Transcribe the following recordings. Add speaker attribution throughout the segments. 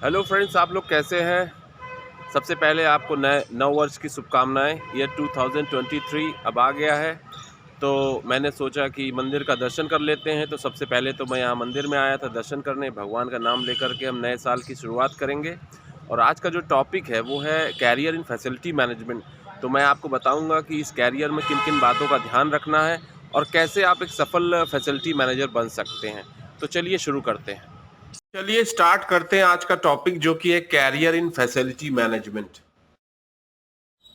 Speaker 1: Hello friends, आप लोग कैसे हैं। सबसे पहले आपको नए नव वर्ष की शुभकामनाएं। ईयर 2023 अब आ गया है, तो मैंने सोचा कि मंदिर का दर्शन कर लेते हैं। तो सबसे पहले तो मैं यहाँ मंदिर में आया था दर्शन करने। भगवान का नाम लेकर के हम नए साल की शुरुआत करेंगे। और आज का जो टॉपिक है वो है कैरियर इन फैसिलिटी मैनेजमेंट। तो मैं आपको बताऊंगा कि इस कैरियर में किन किन बातों का ध्यान रखना है और कैसे आप एक सफल फैसिलिटी मैनेजर बन सकते हैं। तो चलिए शुरू करते हैं। चलिए स्टार्ट करते हैं आज का टॉपिक, जो कि है कैरियर इन फैसिलिटी मैनेजमेंट।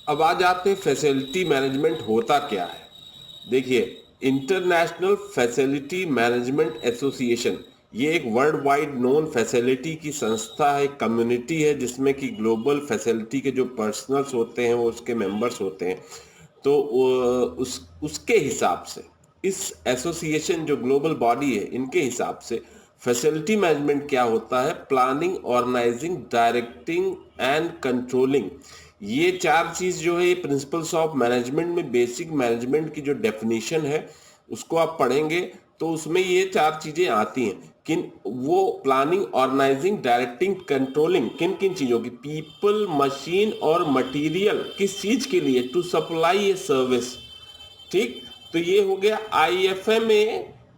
Speaker 1: अब आ जाते हैं फैसिलिटी मैनेजमेंट होता क्या है। देखिए, इंटरनेशनल फैसिलिटी मैनेजमेंट एसोसिएशन ये एक वर्ल्ड वाइड नोन फैसिलिटी की संस्था है, एक कम्युनिटी है जिसमें कि ग्लोबल फैसिलिटी के जो पर्सनल्स होते हैं वो उसके मेंबर्स होते हैं। तो उसके हिसाब से इस एसोसिएशन जो ग्लोबल बॉडी है इनके हिसाब से फैसिलिटी मैनेजमेंट क्या होता है। Planning, organising, directing and controlling, ये चार चीज जो है प्रिंसिपल्स ऑफ मैनेजमेंट में बेसिक मैनेजमेंट की जो डेफिनेशन है उसको आप पढ़ेंगे तो उसमें ये चार चीजें आती हैं। किन वो प्लानिंग, ऑर्गेनाइजिंग, डायरेक्टिंग, कंट्रोलिंग किन किन चीजों की, पीपल, मशीन और मटेरियल, किस चीज के लिए, टू सप्लाई ए सर्विस। ठीक, तो ये हो गया आईएफएमए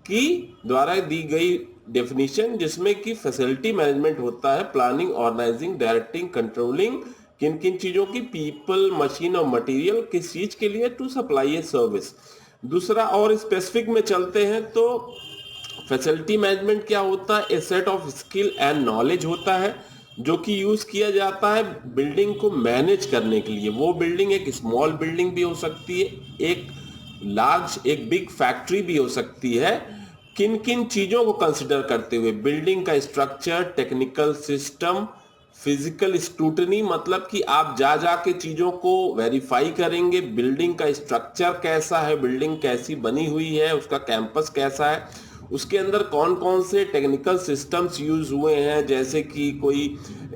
Speaker 1: की द्वारा दी गई डेफिनेशन, जिसमें कि फैसिलिटी मैनेजमेंट होता है प्लानिंग, ऑर्गेनाइजिंग, डायरेक्टिंग, कंट्रोलिंग किन किन चीजों की, पीपल, मशीन और मटेरियल, किस चीज के लिए, टू सप्लाई ए सर्विस। दूसरा और स्पेसिफिक में चलते हैं तो फैसिलिटी मैनेजमेंट क्या होता है, a set of skill and knowledge होता है जो कि यूज किया जाता है बिल्डिंग को मैनेज करने के लिए। वो बिल्डिंग एक स्मॉल बिल्डिंग भी हो सकती है, एक लार्ज, एक बिग फैक्ट्री भी हो सकती है। किन किन चीजों को कंसिडर करते हुए, बिल्डिंग का structure, technical system, physical scrutiny, मतलब कि आप जा जा के चीजों को वेरीफाई करेंगे, बिल्डिंग का स्ट्रक्चर कैसा है, बिल्डिंग कैसी बनी हुई है, उसका कैंपस कैसा है, उसके अंदर कौन कौन से टेक्निकल सिस्टम्स यूज हुए हैं, जैसे कि कोई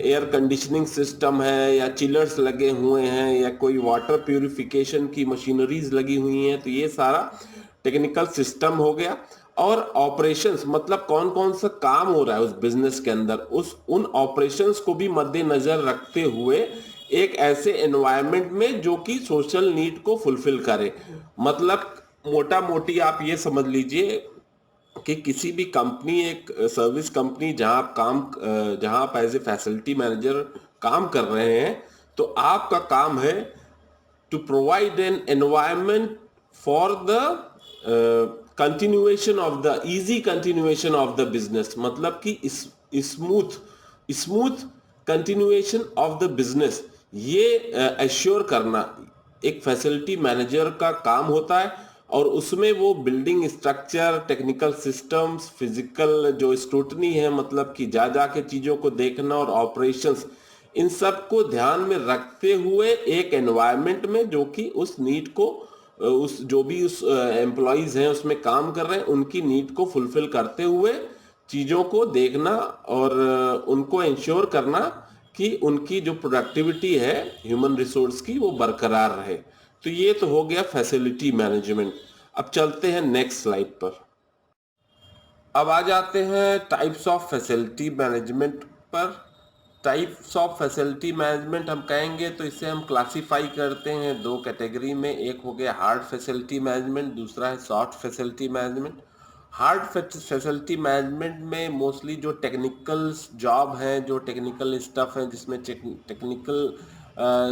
Speaker 1: एयर कंडीशनिंग सिस्टम है या चिलर्स लगे हुए हैं या कोई वाटर प्यूरिफिकेशन की मशीनरीज लगी हुई हैं। तो ये सारा टेक्निकल सिस्टम हो गया। और ऑपरेशंस, मतलब कौन कौन सा काम हो रहा है उस बिजनेस के अंदर, उस उन ऑपरेशंस को भी मद्देनजर रखते हुए एक ऐसे एनवायरनमेंट में जो कि सोशल नीड को फुलफिल करे। मतलब मोटा मोटी आप ये समझ लीजिए कि किसी भी कंपनी, एक सर्विस कंपनी जहां आप एज ए फैसिलिटी मैनेजर काम कर रहे हैं, तो आपका काम है to provide an environment for the continuation of the easy continuation of the business, मतलब कि smooth smooth continuation of the business, ये एश्योर करना एक फैसिलिटी मैनेजर का काम होता है। और उसमें वो building structure, technical systems, physical जो स्क्रूटनी है, मतलब कि जा जा के चीजों को देखना, और ऑपरेशंस, इन सब को ध्यान में रखते हुए एक एनवायरनमेंट में जो कि उस नीड को, उस जो भी उस एम्प्लॉयज हैं उसमें काम कर रहे हैं उनकी नीड को फुलफिल करते हुए चीजों को देखना और उनको इंश्योर करना कि उनकी जो प्रोडक्टिविटी है ह्यूमन रिसोर्स की वो बरकरार रहे। तो ये तो हो गया फैसिलिटी मैनेजमेंट। अब चलते हैं नेक्स्ट स्लाइड पर। अब आ जाते हैं टाइप्स ऑफ फैसिलिटी मैनेजमेंट पर। टाइप्स ऑफ फैसिलिटी मैनेजमेंट हम कहेंगे तो इसे हम क्लासिफाई करते हैं दो कैटेगरी में। एक हो गया हार्ड फैसिलिटी मैनेजमेंट, दूसरा है soft facility management. Hard facility management में मोस्टली जो टेक्निकल जॉब हैं, जो टेक्निकल स्टफ है, जिसमें टेक्निकल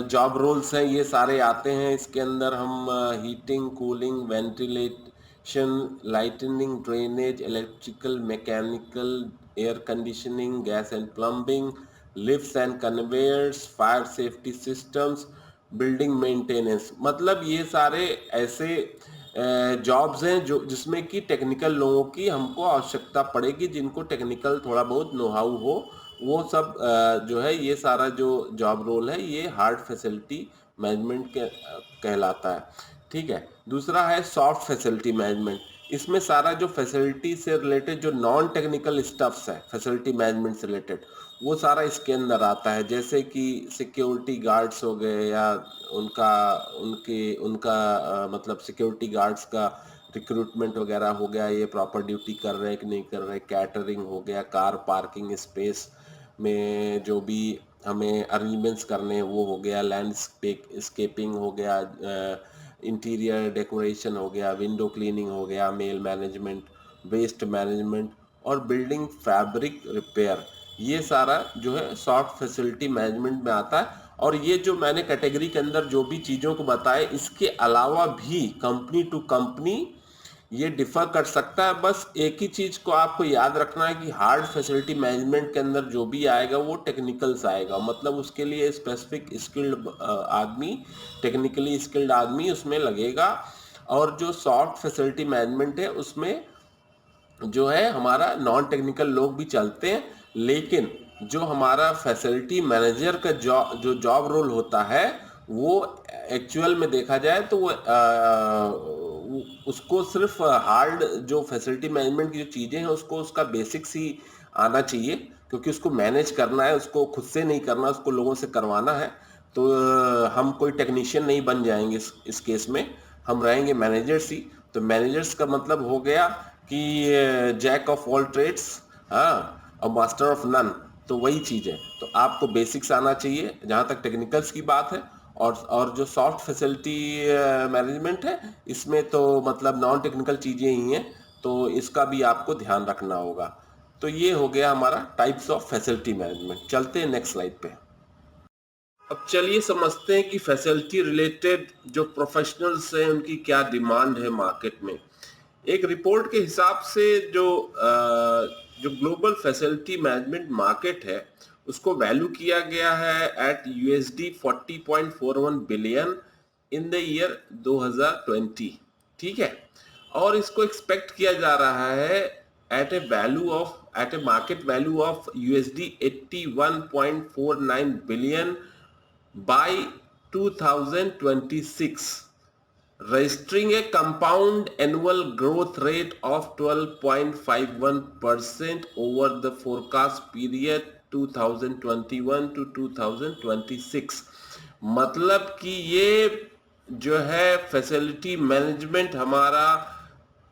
Speaker 1: जॉब रोल्स हैं, ये सारे आते हैं। इसके अंदर हम heating, cooling, ventilation, lightning, drainage, electrical, mechanical, air conditioning, gas and plumbing, lifts and conveyors, fire safety systems, building maintenance, मतलब ये सारे ऐसे जॉब्स हैं जो जिसमें कि टेक्निकल लोगों की हमको आवश्यकता पड़ेगी, जिनको टेक्निकल थोड़ा बहुत नो हाउ हो। वो सब जो है, ये सारा जो जॉब रोल है ये हार्ड फैसिलिटी मैनेजमेंट के कहलाता है। ठीक है। दूसरा है सॉफ्ट फैसिलिटी मैनेजमेंट। इसमें सारा जो फैसिलिटी से रिलेटेड जो नॉन टेक्निकल स्टफ्स है फैसिलिटी मैनेजमेंट से रिलेटेड, वो सारा इसके अंदर आता है। जैसे कि सिक्योरिटी गार्ड्स हो गए, या उनका उनके उनका मतलब सिक्योरिटी गार्ड्स का रिक्रूटमेंट वगैरह हो गया, ये प्रॉपर ड्यूटी कर रहे हैं कि नहीं कर रहे, कैटरिंग हो गया, कार पार्किंग स्पेस में जो भी हमें अरेंजमेंट्स करने हैं वो हो गया, लैंडस्केपिंग हो गया, इंटीरियर डेकोरेशन हो गया, विंडो क्लीनिंग हो गया, मेल मैनेजमेंट, वेस्ट मैनेजमेंट और बिल्डिंग फैब्रिक रिपेयर, ये सारा जो है सॉफ्ट फैसिलिटी मैनेजमेंट में आता है। और ये जो मैंने कैटेगरी के अंदर जो भी चीज़ों को बताया, इसके अलावा भी कंपनी टू कंपनी ये डिफर कर सकता है। बस एक ही चीज़ को आपको याद रखना है कि हार्ड फैसिलिटी मैनेजमेंट के अंदर जो भी आएगा वो टेक्निकल्स आएगा, मतलब उसके लिए स्पेसिफिक स्किल्ड आदमी, टेक्निकली स्किल्ड आदमी उसमें लगेगा। और जो सॉफ्ट फैसिलिटी मैनेजमेंट है उसमें जो है हमारा नॉन टेक्निकल लोग भी चलते हैं, लेकिन जो हमारा फैसिलिटी मैनेजर का जो जॉब रोल होता है वो एक्चुअल में देखा जाए तो उसको सिर्फ हार्ड जो फैसिलिटी मैनेजमेंट की जो चीज़ें हैं उसको उसका बेसिक्स ही आना चाहिए, क्योंकि उसको मैनेज करना है, उसको खुद से नहीं करना, उसको लोगों से करवाना है। तो हम कोई टेक्नीशियन नहीं बन जाएंगे इस केस में, हम रहेंगे मैनेजर्स ही। तो मैनेजर्स का मतलब हो गया कि जैक ऑफ ऑल ट्रेड्स, हाँ, और मास्टर ऑफ नन, तो वही चीज़ है। तो आपको बेसिक्स आना चाहिए जहाँ तक टेक्निकल्स की बात है। और जो सॉफ्ट फैसिलिटी मैनेजमेंट है इसमें तो मतलब नॉन टेक्निकल चीज़ें ही हैं, तो इसका भी आपको ध्यान रखना होगा। तो ये हो गया हमारा टाइप्स ऑफ फैसिलिटी मैनेजमेंट। चलते हैं नेक्स्ट स्लाइड पे। अब चलिए समझते हैं कि फैसिलिटी रिलेटेड जो प्रोफेशनल्स हैं उनकी क्या डिमांड है मार्केट में। एक रिपोर्ट के हिसाब से जो ग्लोबल फैसिलिटी मैनेजमेंट मार्केट है उसको वैल्यू किया गया है at USD 40.41 billion in the year 2020, ठीक है। और इसको एक्सपेक्ट किया जा रहा है at a market value of USD 81.49 billion by 2026, registering a compound annual growth rate of 12.51% over the forecast period 2021 to 2026। मतलब कि ये जो है फैसिलिटी मैनेजमेंट हमारा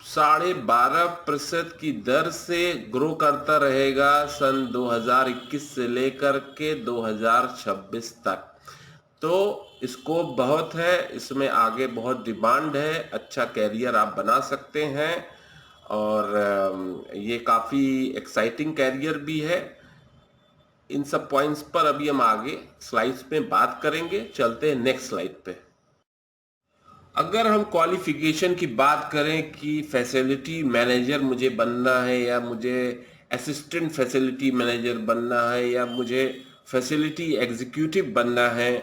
Speaker 1: 12.5% की दर से ग्रो करता रहेगा सन 2021 से लेकर के 2026 तक। तो स्कोप बहुत है, इसमें आगे बहुत डिमांड है, अच्छा कैरियर आप बना सकते हैं और ये काफ़ी एक्साइटिंग कैरियर भी है। इन सब पॉइंट्स पर अभी हम आगे स्लाइड्स में बात करेंगे। चलते हैं नेक्स्ट स्लाइड पे। अगर हम क्वालिफिकेशन की बात करें कि फैसिलिटी मैनेजर मुझे बनना है या मुझे असिस्टेंट फैसिलिटी मैनेजर बनना है या मुझे फैसिलिटी एग्जीक्यूटिव बनना है,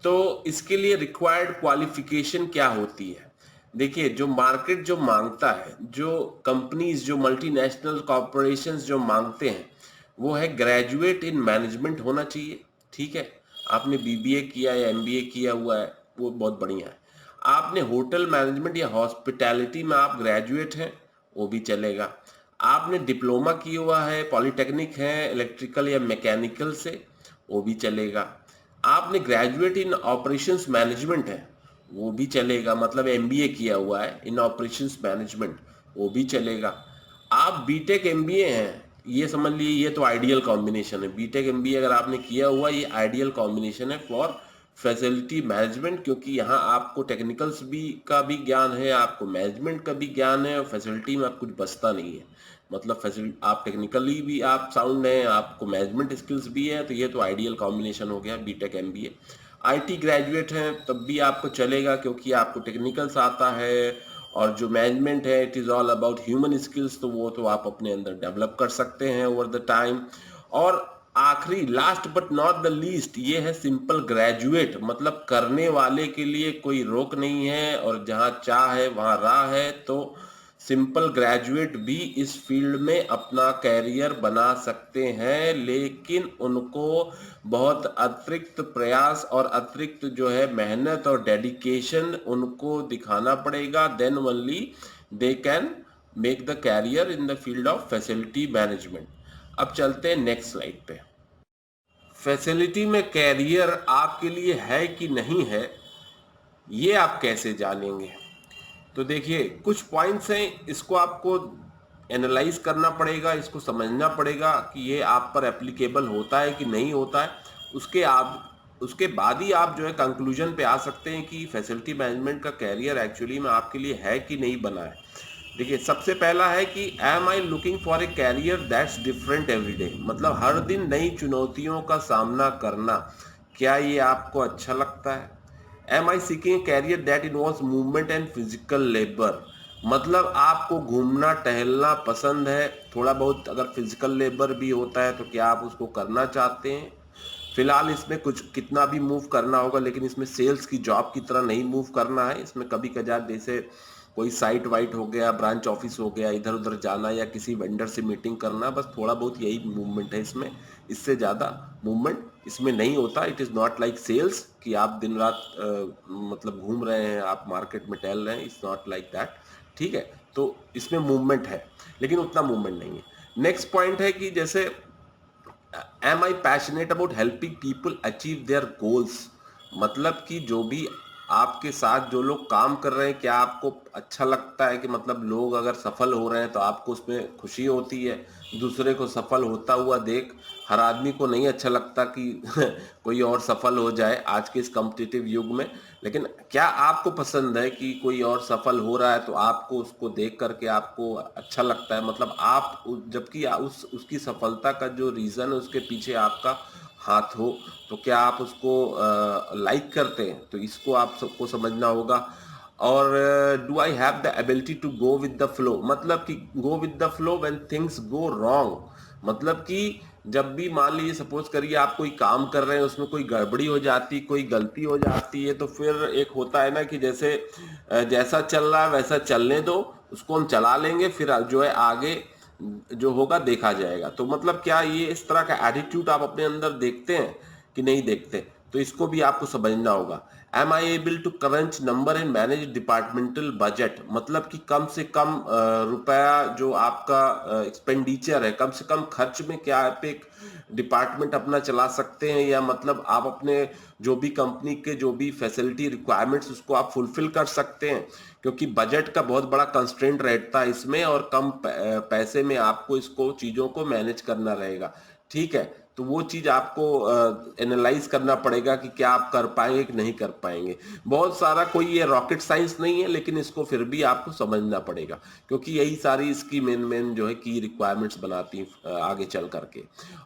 Speaker 1: तो इसके लिए रिक्वायर्ड क्वालिफिकेशन क्या होती है। देखिए, जो मार्केट जो मांगता है, जो कंपनीज, जो मल्टीनेशनल कॉरपोरेशंस जो मांगते हैं वो है ग्रेजुएट इन मैनेजमेंट होना चाहिए, ठीक है। आपने BBA किया या MBA किया हुआ है वो बहुत बढ़िया है। आपने होटल मैनेजमेंट या हॉस्पिटैलिटी में आप ग्रेजुएट हैं वो भी चलेगा। आपने डिप्लोमा किया हुआ है, पॉलिटेक्निक है इलेक्ट्रिकल या मैकेनिकल से, वो भी चलेगा। आपने ग्रेजुएट इन ऑपरेशंस मैनेजमेंट है वो भी चलेगा, मतलब MBA किया हुआ है इन ऑपरेशंस मैनेजमेंट, वो भी चलेगा। आप बीटेक MBA हैं, ये समझ लीजिए ये तो आइडियल कॉम्बिनेशन है। बीटेक MBA अगर आपने किया हुआ, ये आइडियल कॉम्बिनेशन है फॉर फैसिलिटी मैनेजमेंट, क्योंकि यहाँ आपको टेक्निकल्स का भी ज्ञान है, आपको मैनेजमेंट का भी ज्ञान है और फैसिलिटी में आप कुछ बचता नहीं है। मतलब फैसिलिटी आप टेक्निकली भी आप साउंड हैं, आपको मैनेजमेंट स्किल्स भी है, तो ये तो आइडियल कॉम्बिनेशन हो गया बीटेक MBA। IT ग्रेजुएट हैं तब भी आपको चलेगा, क्योंकि आपको टेक्निकल्स आता है और जो मैनेजमेंट है it is all about human skills, तो वो तो आप अपने अंदर डेवलप कर सकते हैं ओवर द टाइम। और आखिरी last but not the least ये है सिंपल ग्रेजुएट, मतलब करने वाले के लिए कोई रोक नहीं है और जहाँ चाह है वहाँ राह है। तो सिंपल ग्रेजुएट भी इस फील्ड में अपना कैरियर बना सकते हैं, लेकिन उनको बहुत अतिरिक्त प्रयास और अतिरिक्त जो है मेहनत और डेडिकेशन उनको दिखाना पड़ेगा, then only they can make the career in the field of facility management. अब चलते हैं नेक्स्ट स्लाइड पे। फैसिलिटी में कैरियर आपके लिए है कि नहीं है, ये आप कैसे जानेंगे। तो देखिए कुछ पॉइंट्स हैं, इसको आपको एनालाइज करना पड़ेगा, इसको समझना पड़ेगा कि ये आप पर एप्लीकेबल होता है कि नहीं होता है। उसके बाद ही आप जो है कंक्लूजन पे आ सकते हैं कि फैसिलिटी मैनेजमेंट का कैरियर एक्चुअली में आपके लिए है कि नहीं बना है। देखिए, सबसे पहला है कि am I looking for a career that's different every day, मतलब हर दिन नई चुनौतियों का सामना करना, क्या ये आपको अच्छा लगता है? Am I seeking career that involves movement and physical labour, मतलब आपको घूमना टहलना पसंद है, थोड़ा बहुत अगर फिजिकल लेबर भी होता है तो क्या आप उसको करना चाहते हैं? फिलहाल इसमें कुछ कितना भी मूव करना होगा, लेकिन इसमें सेल्स की जॉब की तरह नहीं मूव करना है। इसमें कभी कभार जैसे कोई साइट वाइट हो गया, ब्रांच ऑफिस हो गया, इधर उधर जाना या किसी वेंडर से मीटिंग करना, बस थोड़ा बहुत यही मूवमेंट है इसमें। इससे ज़्यादा मूवमेंट इसमें नहीं होता। It is not like sales कि आप दिन रात मतलब घूम रहे हैं, आप मार्केट में टहल रहे हैं। इट्स नॉट लाइक दैट, ठीक है। तो इसमें मूवमेंट है, लेकिन उतना मूवमेंट नहीं है। नेक्स्ट पॉइंट है कि जैसे am I passionate about helping people achieve their goals, मतलब कि जो भी आपके साथ जो लोग काम कर रहे हैं, क्या आपको अच्छा लगता है कि मतलब लोग अगर सफल हो रहे हैं तो आपको उसमें खुशी होती है? दूसरे को सफल होता हुआ देख, हर आदमी को नहीं अच्छा लगता कि कोई और सफल हो जाए आज के इस कॉम्पिटिटिव युग में। लेकिन क्या आपको पसंद है कि कोई और सफल हो रहा है तो आपको उसको देख करके आपको अच्छा लगता है? मतलब आप जबकि उसकी सफलता का जो रीज़न है उसके पीछे आपका हाथ हो, तो क्या आप उसको लाइक करते हैं? तो इसको आप सबको समझना होगा। और do I have the ability to go with the flow, मतलब कि go with the flow when things go wrong, मतलब कि जब भी मान लीजिए सपोज करिए आप कोई काम कर रहे हैं, उसमें कोई गड़बड़ी हो जाती, कोई गलती हो जाती है, तो फिर एक होता है ना कि जैसे जैसा चल रहा है वैसा चलने दो, उसको हम चला लेंगे, फिर जो है आगे जो होगा देखा जाएगा। तो मतलब क्या ये इस तरह का एटीट्यूड आप अपने अंदर देखते हैं कि नहीं देखते? तो इसको भी आपको समझना होगा। Am I able to crunch number and manage departmental budget, मतलब कि कम से कम रुपया जो आपका एक्सपेंडिचर है, कम से कम खर्च में क्या आप एक डिपार्टमेंट अपना चला सकते हैं, या मतलब आप अपने जो भी कंपनी के जो भी फैसिलिटी रिक्वायरमेंट्स उसको आप फुलफिल कर सकते हैं, क्योंकि बजट का बहुत बड़ा कंस्ट्रेंट रहता है इसमें, और कम पैसे में आपको इसको चीज़ों को मैनेज करना रहेगा, ठीक है। तो वो चीज़ आपको एनालाइज करना पड़ेगा कि क्या आप कर पाएंगे कि नहीं कर पाएंगे। बहुत सारा कोई ये रॉकेट साइंस नहीं है, लेकिन इसको फिर भी आपको समझना पड़ेगा, क्योंकि यही सारी इसकी मेन जो है की रिक्वायरमेंट्स बनाती हैं आगे चल करके।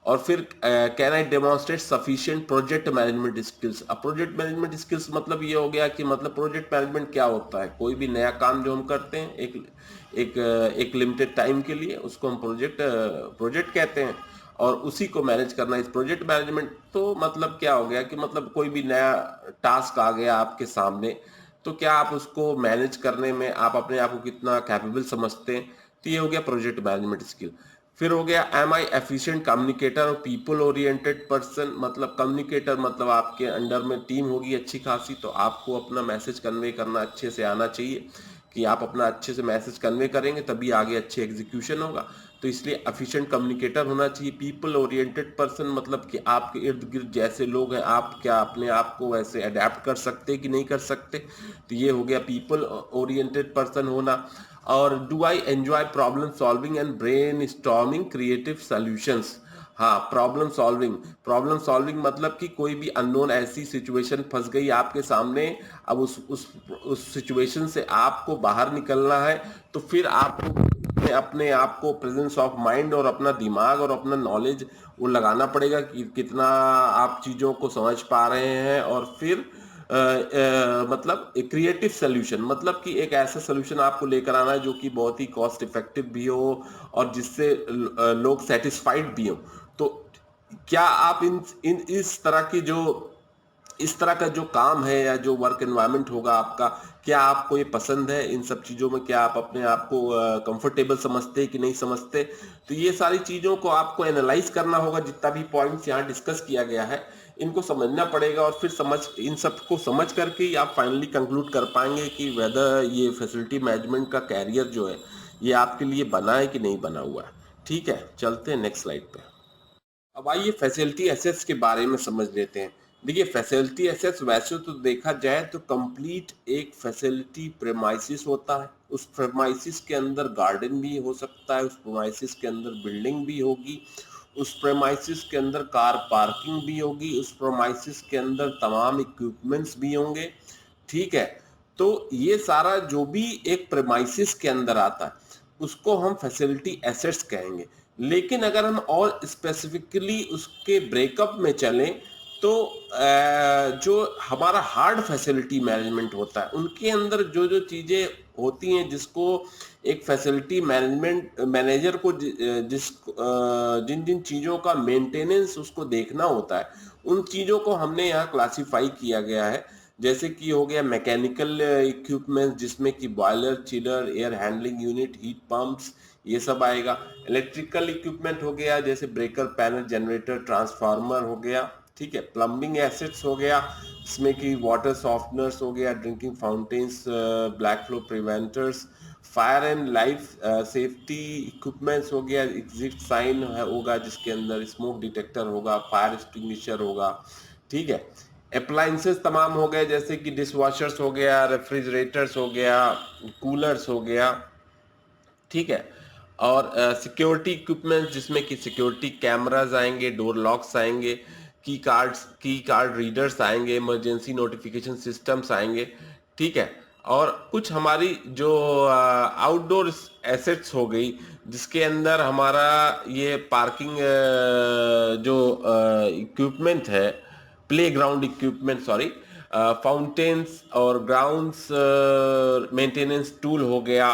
Speaker 1: और फिर can I demonstrate sufficient project management skills. अब प्रोजेक्ट मैनेजमेंट स्किल्स मतलब ये हो गया कि मतलब प्रोजेक्ट मैनेजमेंट क्या होता है? कोई भी नया काम जो हम करते हैं एक लिमिटेड टाइम के लिए, उसको हम प्रोजेक्ट कहते हैं, और उसी को मैनेज करना इस प्रोजेक्ट मैनेजमेंट। तो मतलब क्या हो गया कि मतलब कोई भी नया टास्क आ गया आपके सामने, तो क्या आप उसको मैनेज करने में आप अपने आप को कितना कैपेबल समझते हैं? तो ये हो गया प्रोजेक्ट मैनेजमेंट स्किल। फिर हो गया एम आई एफिशिएंट कम्युनिकेटर और पीपल ओरिएंटेड पर्सन, मतलब कम्युनिकेटर मतलब आपके अंडर में टीम होगी अच्छी खासी, तो आपको अपना मैसेज कन्वे करना अच्छे से आना चाहिए, कि आप अपना अच्छे से मैसेज कन्वे करेंगे तभी आगे अच्छे एग्जीक्यूशन होगा। तो इसलिए एफिशिएंट कम्युनिकेटर होना चाहिए। पीपल ओरिएंटेड पर्सन मतलब कि आपके इर्द गिर्द जैसे लोग हैं, आप क्या अपने आप को वैसे अडेप्ट कर सकते कि नहीं कर सकते? तो ये हो गया पीपल ओरिएंटेड पर्सन होना। और do I enjoy problem solving and brain storming creative solutions. हाँ, प्रॉब्लम सॉल्विंग मतलब कि कोई भी अननोन ऐसी सिचुएशन फंस गई आपके सामने, अब उस सिचुएशन से आपको बाहर निकलना है, तो फिर आपको अपने आप को प्रेजेंस ऑफ माइंड और अपना दिमाग और अपना नॉलेज वो लगाना पड़ेगा कि कितना आप चीज़ों को समझ पा रहे हैं। और फिर मतलब एक क्रिएटिव सोल्यूशन, मतलब कि एक ऐसा सोल्यूशन आपको लेकर आना है जो कि बहुत ही कॉस्ट इफेक्टिव भी हो और जिससे लोग सेटिस्फाइड भी हो। तो क्या आप इन इन इस तरह की जो इस तरह का जो काम है या जो वर्क एनवायरनमेंट होगा आपका, क्या आपको ये पसंद है? इन सब चीज़ों में क्या आप अपने आप को कंफर्टेबल समझते हैं कि नहीं समझते? तो ये सारी चीज़ों को आपको एनालाइज करना होगा। जितना भी पॉइंट्स यहाँ डिस्कस किया गया है इनको समझना पड़ेगा, और फिर इन सबको समझ करके ही आप फाइनली कंक्लूड कर पाएंगे कि वेदर ये फैसिलिटी मैनेजमेंट का कैरियर जो है ये आपके लिए बना है कि नहीं बना हुआ है। ठीक है, चलते हैं नेक्स्ट स्लाइड पे। अब आइए फैसिलिटी एसेट्स के बारे में समझ लेते हैं। देखिए, फैसिलिटी एसेट्स वैसे तो देखा जाए तो कंप्लीट एक फैसिलिटी प्रेमाइसिस होता है, उस प्रेमाइसिस के अंदर गार्डन भी हो सकता है, उस प्रेमाइसिस के अंदर बिल्डिंग भी होगी, उस प्रेमाइसिस के अंदर कार पार्किंग भी होगी, उस प्रेमाइसिस के अंदर तमाम इक्विपमेंट्स भी होंगे, ठीक है। तो ये सारा जो भी एक प्रेमाइसिस के अंदर आता है उसको हम फैसिलिटी एसेट्स कहेंगे। लेकिन अगर हम और स्पेसिफिकली उसके ब्रेकअप में चलें तो जो हमारा हार्ड फैसिलिटी मैनेजमेंट होता है उनके अंदर जो जो चीज़ें होती हैं जिसको एक फैसिलिटी मैनेजमेंट मैनेजर को जिन जिन चीज़ों का मेंटेनेंस उसको देखना होता है उन चीज़ों को हमने यहाँ क्लासिफाई किया गया है। जैसे कि हो गया मैकेनिकल इक्विपमेंट जिसमें कि boiler, chiller, air handling unit, heat pumps, ये सब आएगा। इलेक्ट्रिकल इक्विपमेंट हो गया जैसे ब्रेकर पैनल, जनरेटर, ट्रांसफार्मर हो गया, ठीक है। प्लम्बिंग एसेट्स हो गया इसमें कि वाटर सॉफ्टनर्स हो गया, drinking fountains, backflow preventers, fire and life safety equipments हो गया, एग्जिट साइन होगा जिसके अंदर स्मोक डिटेक्टर होगा, फायर एक्सटिंग्विशर होगा, ठीक है। अप्लायंसेस तमाम हो गए जैसे कि डिश वॉशर्स हो गया, रेफ्रिजरेटर्स हो गया, कूलर्स हो गया, ठीक है। और सिक्योरिटी इक्विपमेंट्स जिसमें कि सिक्योरिटी कैमराज आएंगे, डोर लॉक्स आएंगे, की कार्ड रीडर्स आएंगे, इमरजेंसी नोटिफिकेशन सिस्टम्स आएंगे, ठीक है। और कुछ हमारी जो आउटडोर एसेट्स हो गई जिसके अंदर हमारा ये पार्किंग जो इक्विपमेंट है, प्लेग्राउंड इक्विपमेंट, सॉरी, फाउंटेन्स और ग्राउंड्स मेंटेनेंस टूल हो गया,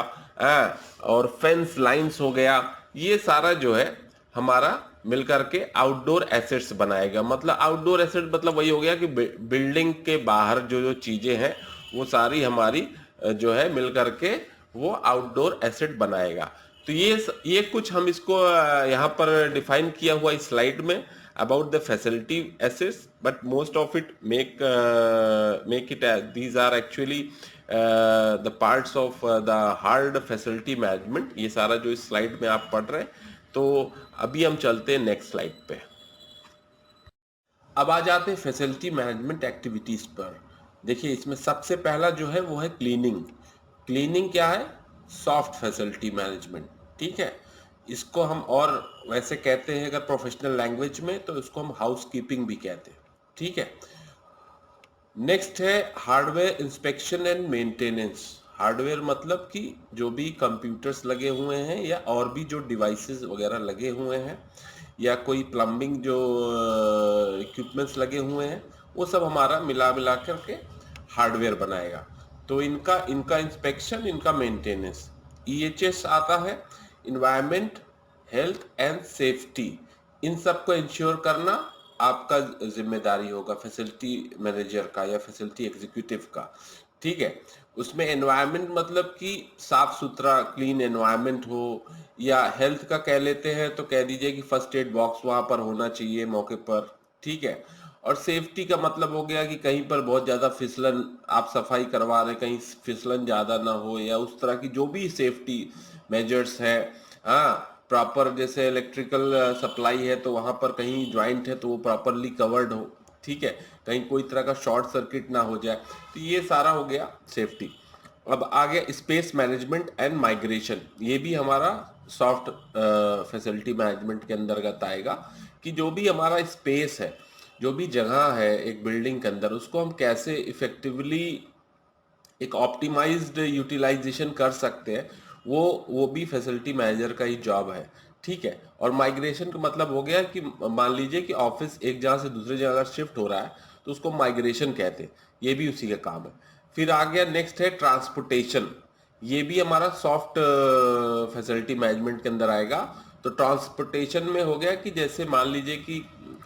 Speaker 1: और फेंस लाइंस हो गया, ये सारा जो है हमारा मिलकर के आउटडोर एसेट्स बनाएगा। मतलब आउटडोर एसेट मतलब वही हो गया कि बिल्डिंग के बाहर जो जो चीजें हैं वो सारी हमारी जो है मिलकर के वो आउटडोर एसेट बनाएगा। तो ये कुछ हम इसको यहाँ पर डिफाइन किया हुआ इस स्लाइड में about the facility assets, but most of it make it these are actually the parts of the hard facility management। ये सारा जो इस स्लाइड में आप पढ़ रहे हैं। तो अभी हम चलते हैं नेक्स्ट स्लाइड पे। अब आ जाते हैं फैसिलिटी मैनेजमेंट एक्टिविटीज पर। देखिए इसमें सबसे पहला जो है वो है क्लीनिंग। क्लीनिंग क्या है? सॉफ्ट फैसिलिटी मैनेजमेंट, ठीक है। इसको हम और वैसे कहते हैं अगर प्रोफेशनल लैंग्वेज में तो इसको हम हाउस कीपिंग भी कहते हैं, ठीक है। नेक्स्ट है hardware inspection and maintenance. Hardware मतलब कि जो भी कंप्यूटर्स लगे हुए हैं या और भी जो डिवाइसेस वगैरह लगे हुए हैं या कोई प्लम्बिंग जो इक्विपमेंट्स लगे हुए हैं वो सब हमारा मिला करके हार्डवेयर बनाएगा। तो इनका इंस्पेक्शन, इनका मेंटेनेंस। EHS आता है, इन्वायरमेंट, हेल्थ एंड सेफ्टी। इन सब को इंश्योर करना आपका जिम्मेदारी होगा फैसिलिटी मैनेजर का या फैसिलिटी एग्जीक्यूटिव का, ठीक है। उसमें एनवायरनमेंट मतलब कि साफ सुथरा क्लीन एनवायरनमेंट हो, या हेल्थ का कह लेते हैं तो कह दीजिए कि फर्स्ट एड बॉक्स वहां पर होना चाहिए मौके पर, ठीक है। और सेफ्टी का मतलब हो गया कि कहीं पर बहुत ज्यादा फिसलन, आप सफाई करवा रहे कहीं फिसलन ज्यादा ना हो, या उस तरह की जो भी सेफ्टी मेजर्स है। हाँ, प्रॉपर जैसे इलेक्ट्रिकल सप्लाई है तो वहां पर कहीं ज्वाइंट है तो वो प्रॉपरली कवर्ड हो, ठीक है, कहीं कोई तरह का शॉर्ट सर्किट ना हो जाए। तो ये सारा हो गया सेफ्टी। अब आ गया स्पेस मैनेजमेंट एंड माइग्रेशन। ये भी हमारा सॉफ्ट फैसिलिटी मैनेजमेंट के अंतर्गत आएगा कि जो भी हमारा स्पेस है, जो भी जगह है एक बिल्डिंग के अंदर, उसको हम कैसे इफेक्टिवली एक ऑप्टिमाइज्ड यूटिलाइजेशन कर सकते हैं, वो भी फैसिलिटी मैनेजर का ही जॉब है, ठीक है। और माइग्रेशन का मतलब हो गया कि मान लीजिए कि ऑफिस एक जगह से दूसरी जगह अगर शिफ्ट हो रहा है तो उसको माइग्रेशन कहते हैं, ये भी उसी का काम है। फिर आ गया नेक्स्ट है ट्रांसपोर्टेशन। ये भी हमारा सॉफ्ट फैसिलिटी मैनेजमेंट के अंदर आएगा। तो ट्रांसपोर्टेशन में हो गया कि जैसे मान लीजिए कि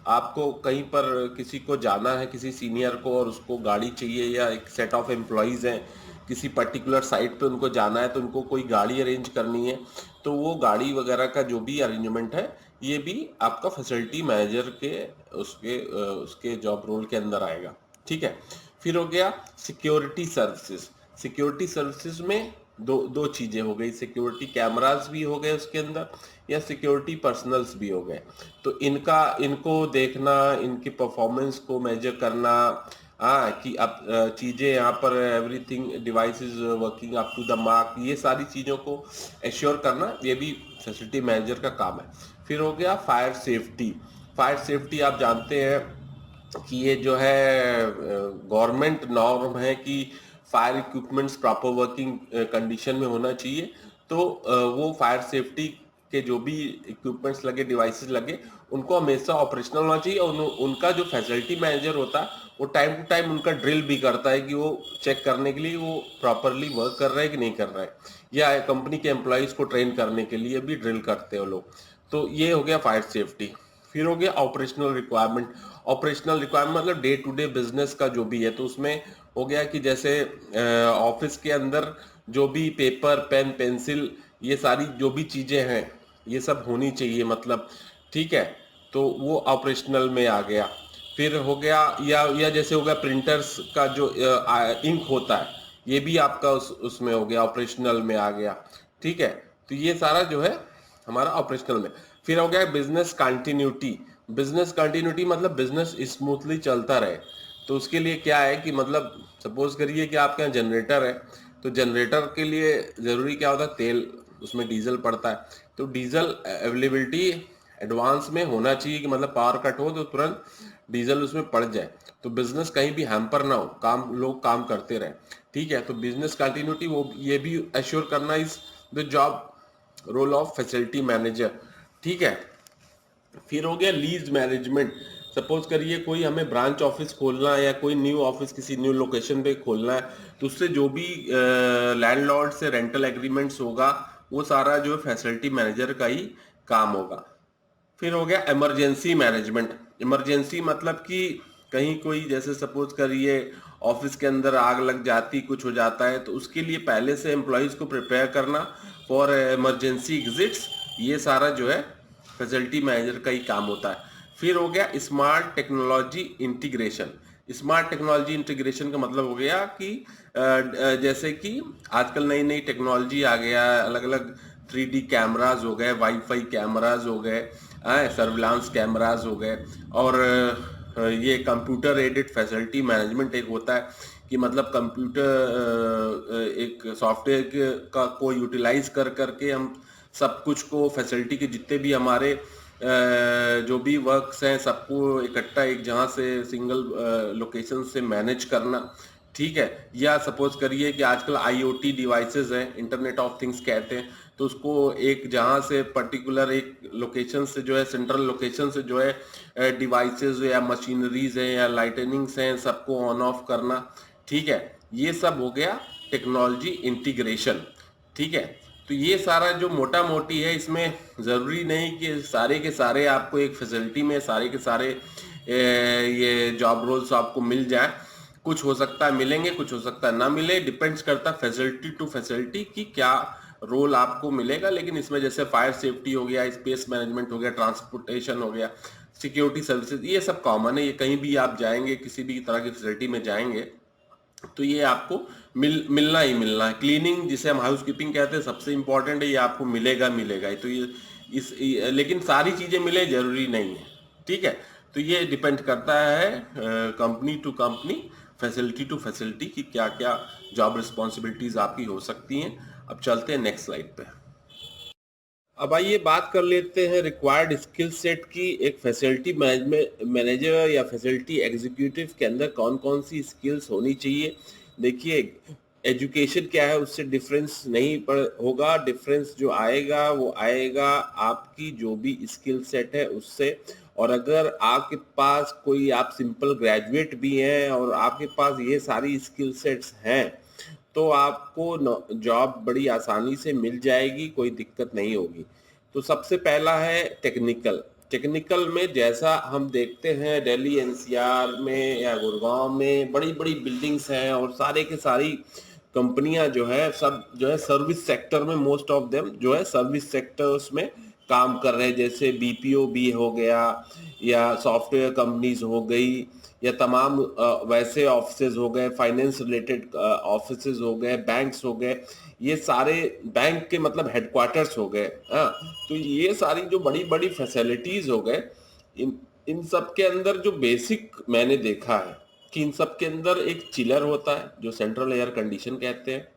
Speaker 1: आपको कहीं पर किसी को जाना है, किसी सीनियर को, और उसको गाड़ी चाहिए, या एक सेट ऑफ एम्प्लॉयज़ हैं किसी पर्टिकुलर साइट पे उनको जाना है तो उनको कोई गाड़ी अरेंज करनी है, तो वो गाड़ी वगैरह का जो भी अरेंजमेंट है ये भी आपका फैसिलिटी मैनेजर के उसके जॉब रोल के अंदर आएगा, ठीक है। फिर हो गया सिक्योरिटी सर्विसेज। सिक्योरिटी सर्विसेज में दो चीजें हो गई, सिक्योरिटी कैमरास भी हो गए उसके अंदर, या सिक्योरिटी पर्सनल्स भी हो गए। तो इनको देखना, इनकी परफॉर्मेंस को मेजर करना, हाँ, कि अब चीज़ें यहाँ पर everything device is working up to the mark, ये सारी चीज़ों को एश्योर करना ये भी फैसिलिटी मैनेजर का काम है। फिर हो गया फायर सेफ्टी। फायर सेफ्टी आप जानते हैं कि ये जो है गवर्नमेंट नॉर्म है कि fire equipments proper working condition में होना चाहिए। तो वो फायर सेफ्टी के जो भी इक्विपमेंट्स लगे, डिवाइसेस लगे, उनको हमेशा ऑपरेशनल होना चाहिए। और उनका जो फैसिलिटी मैनेजर होता है वो टाइम टू टाइम उनका ड्रिल भी करता है कि वो चेक करने के लिए वो प्रॉपरली वर्क कर रहा है कि नहीं कर रहा है, या कंपनी के एम्प्लॉयज़ को ट्रेन करने के लिए भी ड्रिल करते हैं वो लोग। तो ये हो गया फायर सेफ्टी। फिर हो गया ऑपरेशनल रिक्वायरमेंट। ऑपरेशनल रिक्वायरमेंट मतलब डे टू डे बिजनेस का जो भी है, तो उसमें हो गया कि जैसे ऑफिस के अंदर जो भी पेपर पेन पेंसिल ये सारी जो भी चीज़ें हैं ये सब होनी चाहिए, मतलब ठीक है, तो वो ऑपरेशनल में आ गया। फिर हो गया या जैसे हो गया प्रिंटर्स का जो इंक होता है, ये भी आपका उसमें हो गया, ऑपरेशनल में आ गया। ठीक है, तो ये सारा जो है हमारा ऑपरेशनल में। फिर हो गया बिजनेस कंटिन्यूटी। बिजनेस कंटिन्यूटी मतलब बिजनेस स्मूथली चलता रहे। तो उसके लिए क्या है कि मतलब सपोज करिए कि आपके यहाँ जनरेटर है, तो जनरेटर के लिए ज़रूरी क्या होता है, तेल, उसमें डीजल पड़ता है। तो डीजल अवेलेबिलिटी एडवांस में होना चाहिए कि मतलब पावर कट हो तो तुरंत डीजल उसमें पड़ जाए, तो बिजनेस कहीं भी हैम्पर ना हो, लोग काम करते रहे। ठीक है, तो बिजनेस कंटिन्यूटी वो ये भी एश्योर करना is the job role of facility manager. ठीक है, फिर हो गया लीज मैनेजमेंट। सपोज करिए कोई हमें ब्रांच ऑफिस खोलना है या कोई न्यू ऑफिस किसी न्यू लोकेशन पे खोलना है, तो उससे जो भी लैंडलॉर्ड से रेंटल एग्रीमेंट्स होगा वो सारा जो है फैसिलिटी मैनेजर का ही काम होगा। फिर हो गया इमरजेंसी मैनेजमेंट। इमरजेंसी मतलब कि कहीं कोई जैसे सपोज करिए ऑफिस के अंदर आग लग जाती, कुछ हो जाता है, तो उसके लिए पहले से एम्प्लॉयज़ को प्रिपेयर करना फॉर इमरजेंसी एग्जिट्स, ये सारा जो है फैसिलिटी मैनेजर का ही काम होता है। फिर हो गया smart technology integration. Smart technology integration का मतलब हो गया कि जैसे कि आजकल नई नई टेक्नोलॉजी आ गया, अलग अलग 3D कैमराज हो गए, वाईफाई कैमराज हो गए, सर्विलांस कैमराज हो गए, और ये कंप्यूटर एडेड फैसिलिटी मैनेजमेंट एक होता है कि मतलब कंप्यूटर एक सॉफ्टवेयर का को यूटिलाइज कर करके हम सब कुछ को फैसिलिटी के जितने भी हमारे जो भी वर्क्स हैं सबको इकट्ठा एक जहाँ से सिंगल लोकेशन से मैनेज करना। ठीक है, या सपोज करिए कि आजकल IoT डिवाइसेस हैं, इंटरनेट ऑफ थिंग्स कहते हैं, तो उसको एक जहाँ से पर्टिकुलर एक लोकेशन से जो है, सेंट्रल लोकेशन से जो है डिवाइसेस या मशीनरीज हैं या लाइटनिंग्स हैं सबको ऑन ऑफ करना। ठीक है, ये सब हो गया टेक्नोलॉजी इंटीग्रेशन। ठीक है, तो ये सारा जो मोटा मोटी है, इसमें ज़रूरी नहीं कि सारे के सारे आपको एक फैसिलिटी में सारे के सारे ये जॉब रोल्स आपको मिल जाए। कुछ हो सकता है मिलेंगे, कुछ हो सकता है ना मिले, डिपेंड्स करता है फैसिलिटी टू फैसिलिटी कि क्या रोल आपको मिलेगा। लेकिन इसमें जैसे फायर सेफ्टी हो गया, स्पेस मैनेजमेंट हो गया, ट्रांसपोर्टेशन हो गया, सिक्योरिटी सर्विसेज, ये सब कॉमन है। ये कहीं भी आप जाएंगे, किसी भी तरह की फैसिलिटी में जाएंगे तो ये आपको मिलना ही मिलना है। क्लीनिंग जिसे हम हाउस कीपिंग कहते हैं सबसे इंपॉर्टेंट है, ये आपको मिलेगा मिलेगा ही। तो लेकिन सारी चीज़ें मिले जरूरी नहीं है। ठीक है, तो ये डिपेंड करता है company to company, facility to facility कि क्या क्या जॉब रिस्पॉन्सिबिलिटीज आपकी हो सकती हैं। अब चलते हैं नेक्स्ट स्लाइड पे। अब आइए बात कर लेते हैं रिक्वायर्ड स्किल सेट की। एक फैसिलिटी मैनेजमेंट मैनेजर या फैसिलिटी एग्जीक्यूटिव के अंदर कौन कौन सी स्किल्स होनी चाहिए। देखिए, एजुकेशन क्या है उससे डिफरेंस नहीं पड़ होगा, डिफरेंस जो आएगा वो आएगा आपकी जो भी स्किल सेट है उससे। और अगर आपके पास कोई, आप सिंपल ग्रेजुएट भी हैं और आपके पास ये सारी स्किल सेट्स हैं, तो आपको जॉब बड़ी आसानी से मिल जाएगी, कोई दिक्कत नहीं होगी। तो सबसे पहला है टेक्निकल। टेक्निकल में जैसा हम देखते हैं दिल्ली NCR में या गुड़गांव में बड़ी बड़ी बिल्डिंग्स हैं और सारे के सारी कंपनियां जो है सब जो है सर्विस सेक्टर में, मोस्ट ऑफ देम जो है सर्विस सेक्टर्स में काम कर रहे हैं। जैसे BPO भी हो गया, या सॉफ्टवेयर कंपनीज हो गई, या तमाम वैसे ऑफिसेज हो गए, फाइनेंस रिलेटेड ऑफिसेज हो गए, बैंक्स हो गए, ये सारे बैंक के मतलब हेडक्वार्टर्स हो गए। हाँ, तो ये सारी जो बड़ी बड़ी फैसिलिटीज हो गए, इन इन सब के अंदर जो बेसिक मैंने देखा है कि इन सब के अंदर एक चिलर होता है जो सेंट्रल एयर कंडीशन कहते हैं।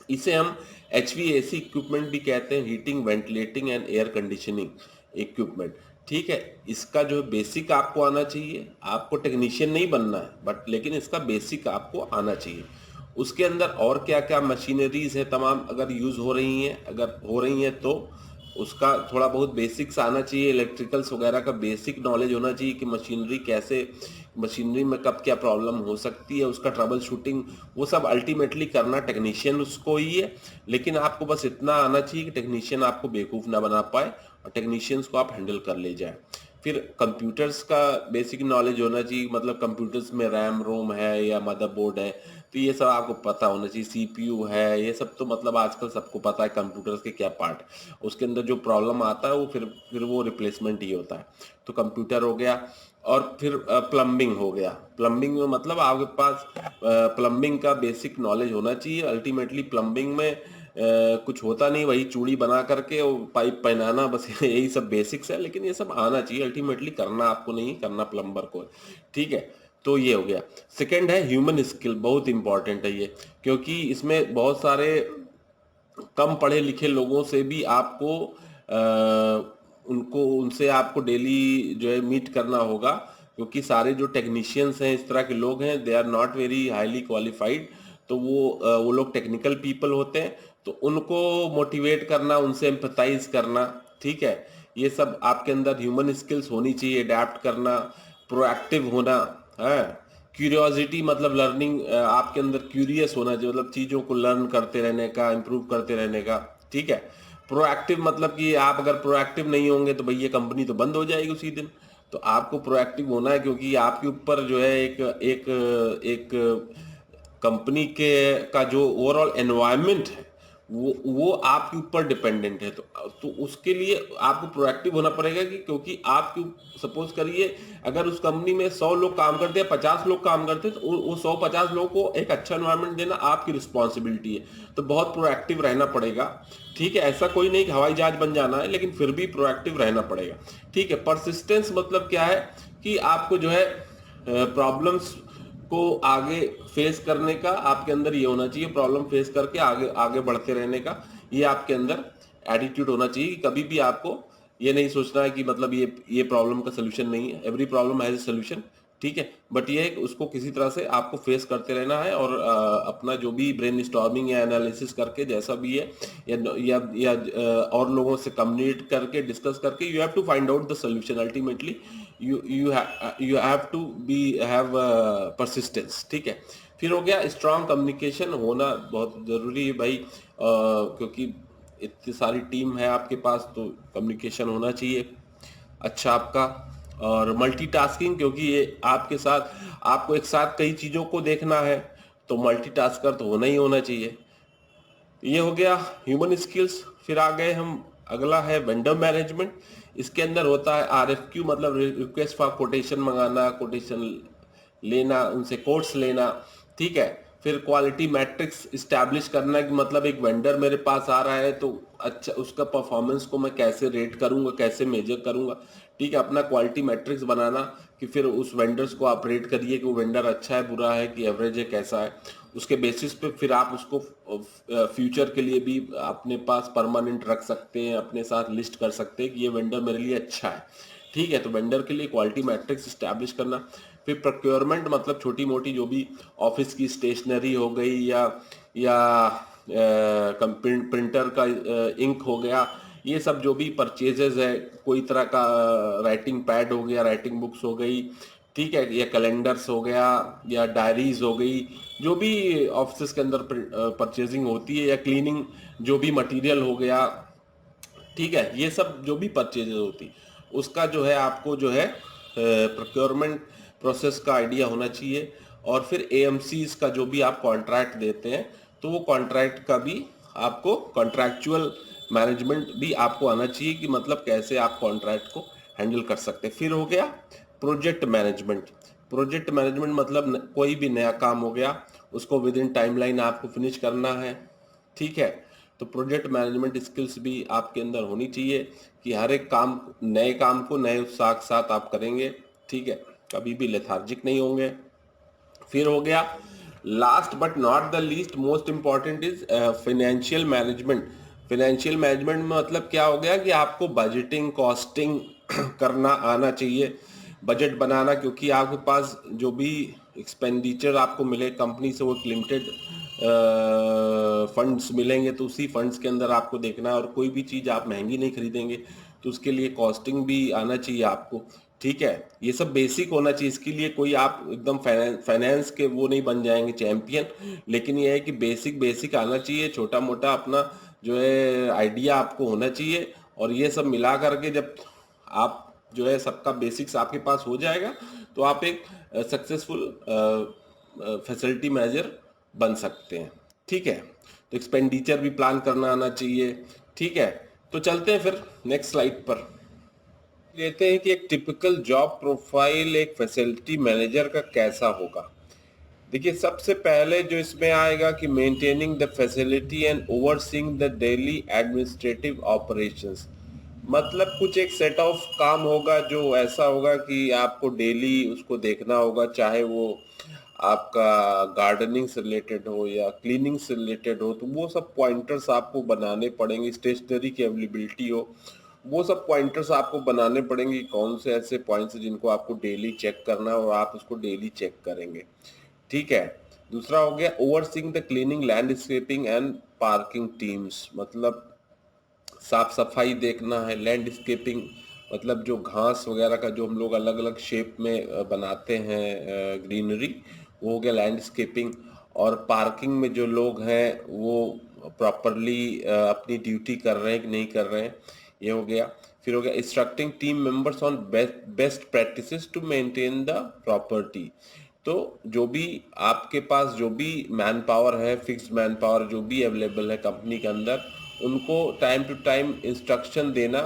Speaker 1: इसे हम HVAC इक्विपमेंट भी कहते हैं, heating ventilating and air conditioning equipment. ठीक है, इसका जो बेसिक आपको आना चाहिए, आपको टेक्नीशियन नहीं बनना है बट लेकिन इसका बेसिक आपको आना चाहिए। उसके अंदर और क्या क्या मशीनरीज है तमाम अगर यूज़ हो रही हैं, अगर हो रही हैं तो उसका थोड़ा बहुत बेसिक्स आना चाहिए, इलेक्ट्रिकल्स वगैरह का बेसिक नॉलेज होना चाहिए कि मशीनरी कैसे, मशीनरी में कब क्या प्रॉब्लम हो सकती है, उसका ट्रबल शूटिंग, वो सब अल्टीमेटली करना टेक्नीशियन उसको ही है। लेकिन आपको बस इतना आना चाहिए कि टेक्नीशियन आपको बेवकूफ़ ना बना पाए और टेक्नीशियंस को आप हैंडल कर ले जाए। फिर कंप्यूटर्स का बेसिक नॉलेज होना चाहिए, मतलब कंप्यूटर्स में रैम रोम है या मदरबोर्ड है, तो ये सब आपको पता होना चाहिए। CPU है, ये सब तो मतलब आजकल सबको पता है कंप्यूटर्स के क्या पार्ट, उसके अंदर जो प्रॉब्लम आता है वो फिर वो रिप्लेसमेंट ही होता है। तो कंप्यूटर हो गया। और फिर प्लम्बिंग हो गया। प्लम्बिंग में मतलब आपके पास प्लम्बिंग का बेसिक नॉलेज होना चाहिए। अल्टीमेटली प्लम्बिंग में कुछ होता नहीं, वही चूड़ी बना करके और पाइप पहनाना, बस यही सब बेसिक्स है, लेकिन ये सब आना चाहिए। अल्टीमेटली करना आपको नहीं, करना प्लम्बर को। ठीक है, तो ये हो गया। सेकंड है ह्यूमन स्किल, बहुत इंपॉर्टेंट है ये, क्योंकि इसमें बहुत सारे कम पढ़े लिखे लोगों से भी आपको उनसे आपको डेली जो है मीट करना होगा, क्योंकि सारे जो टेक्नीशियंस हैं, इस तरह के लोग हैं, they are not very highly qualified. तो वो लोग टेक्निकल पीपल होते हैं, तो उनको मोटिवेट करना, उनसे एम्पथाइज करना, ठीक है, ये सब आपके अंदर ह्यूमन स्किल्स होनी चाहिए। अडेप्ट करना, प्रोएक्टिव होना है, क्यूरियोसिटी मतलब लर्निंग, आपके अंदर क्यूरियस होना चाहिए, मतलब चीज़ों को लर्न करते रहने का, इम्प्रूव करते रहने का। ठीक है, प्रोएक्टिव मतलब कि आप अगर प्रोएक्टिव नहीं होंगे तो भैया कंपनी तो बंद हो जाएगी उसी दिन। तो आपको प्रोएक्टिव होना है, क्योंकि आपके ऊपर जो है एक एक एक कंपनी के का जो ओवरऑल एनवायरनमेंट है वो आपके ऊपर डिपेंडेंट है। तो उसके लिए आपको प्रोएक्टिव होना पड़ेगा, कि क्योंकि आपकी सपोज करिए अगर उस कंपनी में 100 लोग काम करते हैं, 50 लोग काम करते हैं, तो वो 100-50 लोगों को एक अच्छा एनवायरनमेंट देना आपकी रिस्पॉन्सिबिलिटी है। तो बहुत प्रोएक्टिव रहना पड़ेगा। ठीक है, ऐसा कोई नहीं कि हवाई जहाज बन जाना है, लेकिन फिर भी प्रोएक्टिव रहना पड़ेगा। ठीक है, परसिस्टेंस मतलब क्या है कि आपको जो है प्रॉब्लम्स को आगे फेस करने का आपके अंदर ये होना चाहिए, प्रॉब्लम फेस करके आगे आगे बढ़ते रहने का ये आपके अंदर एटीट्यूड होना चाहिए। कि कभी भी आपको ये नहीं सोचना है कि मतलब ये प्रॉब्लम का सोल्यूशन नहीं है, every problem has a solution. ठीक है, बट ये है कि उसको किसी तरह से आपको फेस करते रहना है, और अपना जो भी ब्रेन स्टॉर्मिंग या एनालिसिस करके जैसा भी है, या और लोगों से कम्युनिकेट करके, डिस्कस करके, you have to find out the solution. Ultimately you have to be have persistence. ठीक है, फिर हो गया स्ट्रांग कम्युनिकेशन होना बहुत ज़रूरी है भाई, क्योंकि इतनी सारी टीम है आपके पास, तो कम्युनिकेशन होना चाहिए अच्छा आपका। और मल्टीटास्किंग, क्योंकि ये आपके साथ, आपको एक साथ कई चीज़ों को देखना है, तो मल्टीटास्कर तो होना ही होना चाहिए। ये हो गया ह्यूमन स्किल्स। फिर आ गए हम, अगला है वेंडर मैनेजमेंट। इसके अंदर होता है RFQ, मतलब रिक्वेस्ट फॉर कोटेशन मंगाना, कोटेशन लेना, उनसे कोट्स लेना। ठीक है, फिर क्वालिटी मैट्रिक्स इस्टेब्लिश करना, कि मतलब एक वेंडर मेरे पास आ रहा है तो अच्छा उसका परफॉर्मेंस को मैं कैसे रेट करूंगा, कैसे मेजर करूंगा। ठीक है, अपना क्वालिटी मैट्रिक्स बनाना, कि फिर उस वेंडर्स को आप रेट करिए कि वो वेंडर अच्छा है, बुरा है, कि एवरेज है, कैसा है। उसके बेसिस पे फिर आप उसको फ्यूचर के लिए भी अपने पास परमानेंट रख सकते हैं, अपने साथ लिस्ट कर सकते हैं कि ये वेंडर मेरे लिए अच्छा है। ठीक है, तो वेंडर के लिए क्वालिटी मैट्रिक्स इस्टेब्लिश करना। फिर प्रोक्योरमेंट मतलब छोटी मोटी जो भी ऑफिस की स्टेशनरी हो गई, या प्रिंटर का इंक हो गया, ये सब जो भी परचेजेज है, कोई तरह का राइटिंग पैड हो गया, राइटिंग बुक्स हो गई, ठीक है, या कैलेंडर्स हो गया, या डायरीज हो गई, जो भी ऑफिस के अंदर परचेजिंग होती है, या क्लीनिंग जो भी मटेरियल हो गया। ठीक है, ये सब जो भी परचेजेज होती, उसका जो है आपको जो है प्रोक्योरमेंट प्रोसेस का आइडिया होना चाहिए। और फिर AMCs का जो भी आप कॉन्ट्रैक्ट देते हैं, तो वो कॉन्ट्रैक्ट का भी आपको कॉन्ट्रैक्चुअल मैनेजमेंट भी आपको आना चाहिए, कि मतलब कैसे आप कॉन्ट्रैक्ट को हैंडल कर सकते हैं। फिर हो गया प्रोजेक्ट मैनेजमेंट। प्रोजेक्ट मैनेजमेंट मतलब कोई भी नया काम हो गया, उसको विद इन टाइमलाइन आपको फिनिश करना है। ठीक है, तो प्रोजेक्ट मैनेजमेंट स्किल्स भी आपके अंदर होनी चाहिए, कि हर एक काम, नए काम को नए उत्साह के साथ आप करेंगे। ठीक है, कभी भी लेथार्जिक नहीं होंगे। फिर हो गया last but not the least most important is financial management. Financial management में मतलब क्या हो गया कि आपको बजटिंग कॉस्टिंग करना आना चाहिए, बजट बनाना, क्योंकि आपके पास जो भी एक्सपेंडिचर आपको मिले कंपनी से वो एक लिमिटेड फंड्स मिलेंगे, तो उसी फंड्स के अंदर आपको देखना है। और कोई भी चीज़ आप महंगी नहीं खरीदेंगे तो उसके लिए कॉस्टिंग भी आना चाहिए आपको। ठीक है, ये सब बेसिक होना चाहिए। इसके लिए कोई आप एकदम फाइनेंस के वो नहीं बन जाएंगे चैंपियन, लेकिन ये है कि बेसिक बेसिक आना चाहिए, छोटा मोटा अपना जो है आइडिया आपको होना चाहिए। और ये सब मिला करके जब आप जो है सबका बेसिक्स आपके पास हो जाएगा तो आप एक सक्सेसफुल फैसिलिटी मैनेजर बन सकते हैं। ठीक है, तो एक्सपेंडिचर भी प्लान करना आना चाहिए। ठीक है, तो चलते हैं फिर नेक्स्ट स्लाइड पर। लेते हैं कि एक टिपिकल जॉब प्रोफाइल एक फैसिलिटी मैनेजर का कैसा होगा। देखिए, सबसे पहले जो इसमें आएगा कि maintaining the facility and overseeing the daily administrative operations. मतलब कुछ एक सेट ऑफ काम होगा जो ऐसा होगा कि आपको डेली उसको देखना होगा, चाहे वो आपका गार्डनिंग से रिलेटेड हो या क्लीनिंग से रिलेटेड हो, तो वो सब पॉइंटर्स आपको बनाने पड़ेंगे। स्टेशनरी की अवेलेबिलिटी हो, वो सब पॉइंटर्स आपको बनाने पड़ेंगे। कौन से ऐसे पॉइंट्स हैं जिनको आपको डेली चेक करना है और आप उसको डेली चेक करेंगे। ठीक है, दूसरा हो गया overseeing the cleaning landscaping and parking teams. मतलब साफ सफाई देखना है। लैंडस्केपिंग मतलब जो घास वगैरह का जो हम लोग अलग अलग शेप में बनाते हैं ग्रीनरी, वो हो गया लैंडस्केपिंग। और पार्किंग में जो लोग हैं वो प्रॉपरली अपनी ड्यूटी कर रहे हैं कि नहीं कर रहे हैं, ये हो गया। फिर हो गया instructing team members on best practices to maintain the property. तो जो भी आपके पास जो भी मैन पावर है, फिक्स्ड मैन पावर जो भी अवेलेबल है कंपनी के अंदर, उनको टाइम टू टाइम इंस्ट्रक्शन देना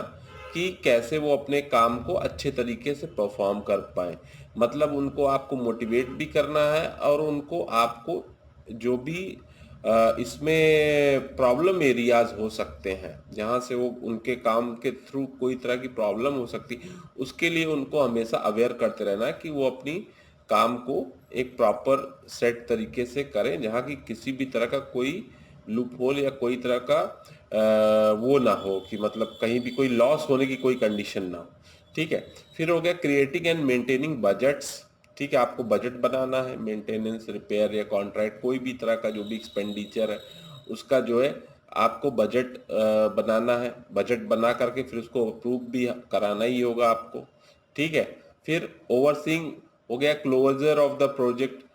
Speaker 1: कि कैसे वो अपने काम को अच्छे तरीके से परफॉर्म कर पाए। मतलब उनको आपको मोटिवेट भी करना है और उनको आपको जो भी इसमें प्रॉब्लम एरियाज हो सकते हैं जहाँ से वो उनके काम के थ्रू कोई तरह की प्रॉब्लम हो सकती, उसके लिए उनको हमेशा अवेयर करते रहना है कि वो अपनी काम को एक प्रॉपर सेट तरीके से करें, जहाँ की किसी भी तरह का कोई लूप होल या कोई तरह का वो ना हो कि मतलब कहीं भी कोई लॉस होने की कोई कंडीशन ना हो। ठीक है, फिर हो गया क्रिएटिंग एंड मेंटेनिंग बजट्स। ठीक है, आपको बजट बनाना है, मेंटेनेंस रिपेयर या कॉन्ट्रैक्ट कोई भी तरह का जो भी एक्सपेंडिचर है उसका जो है आपको बजट बनाना है। बजट बना करके फिर उसको अप्रूव भी कराना ही होगा आपको। ठीक है, फिर ओवरसीइंग हो गया closure of the project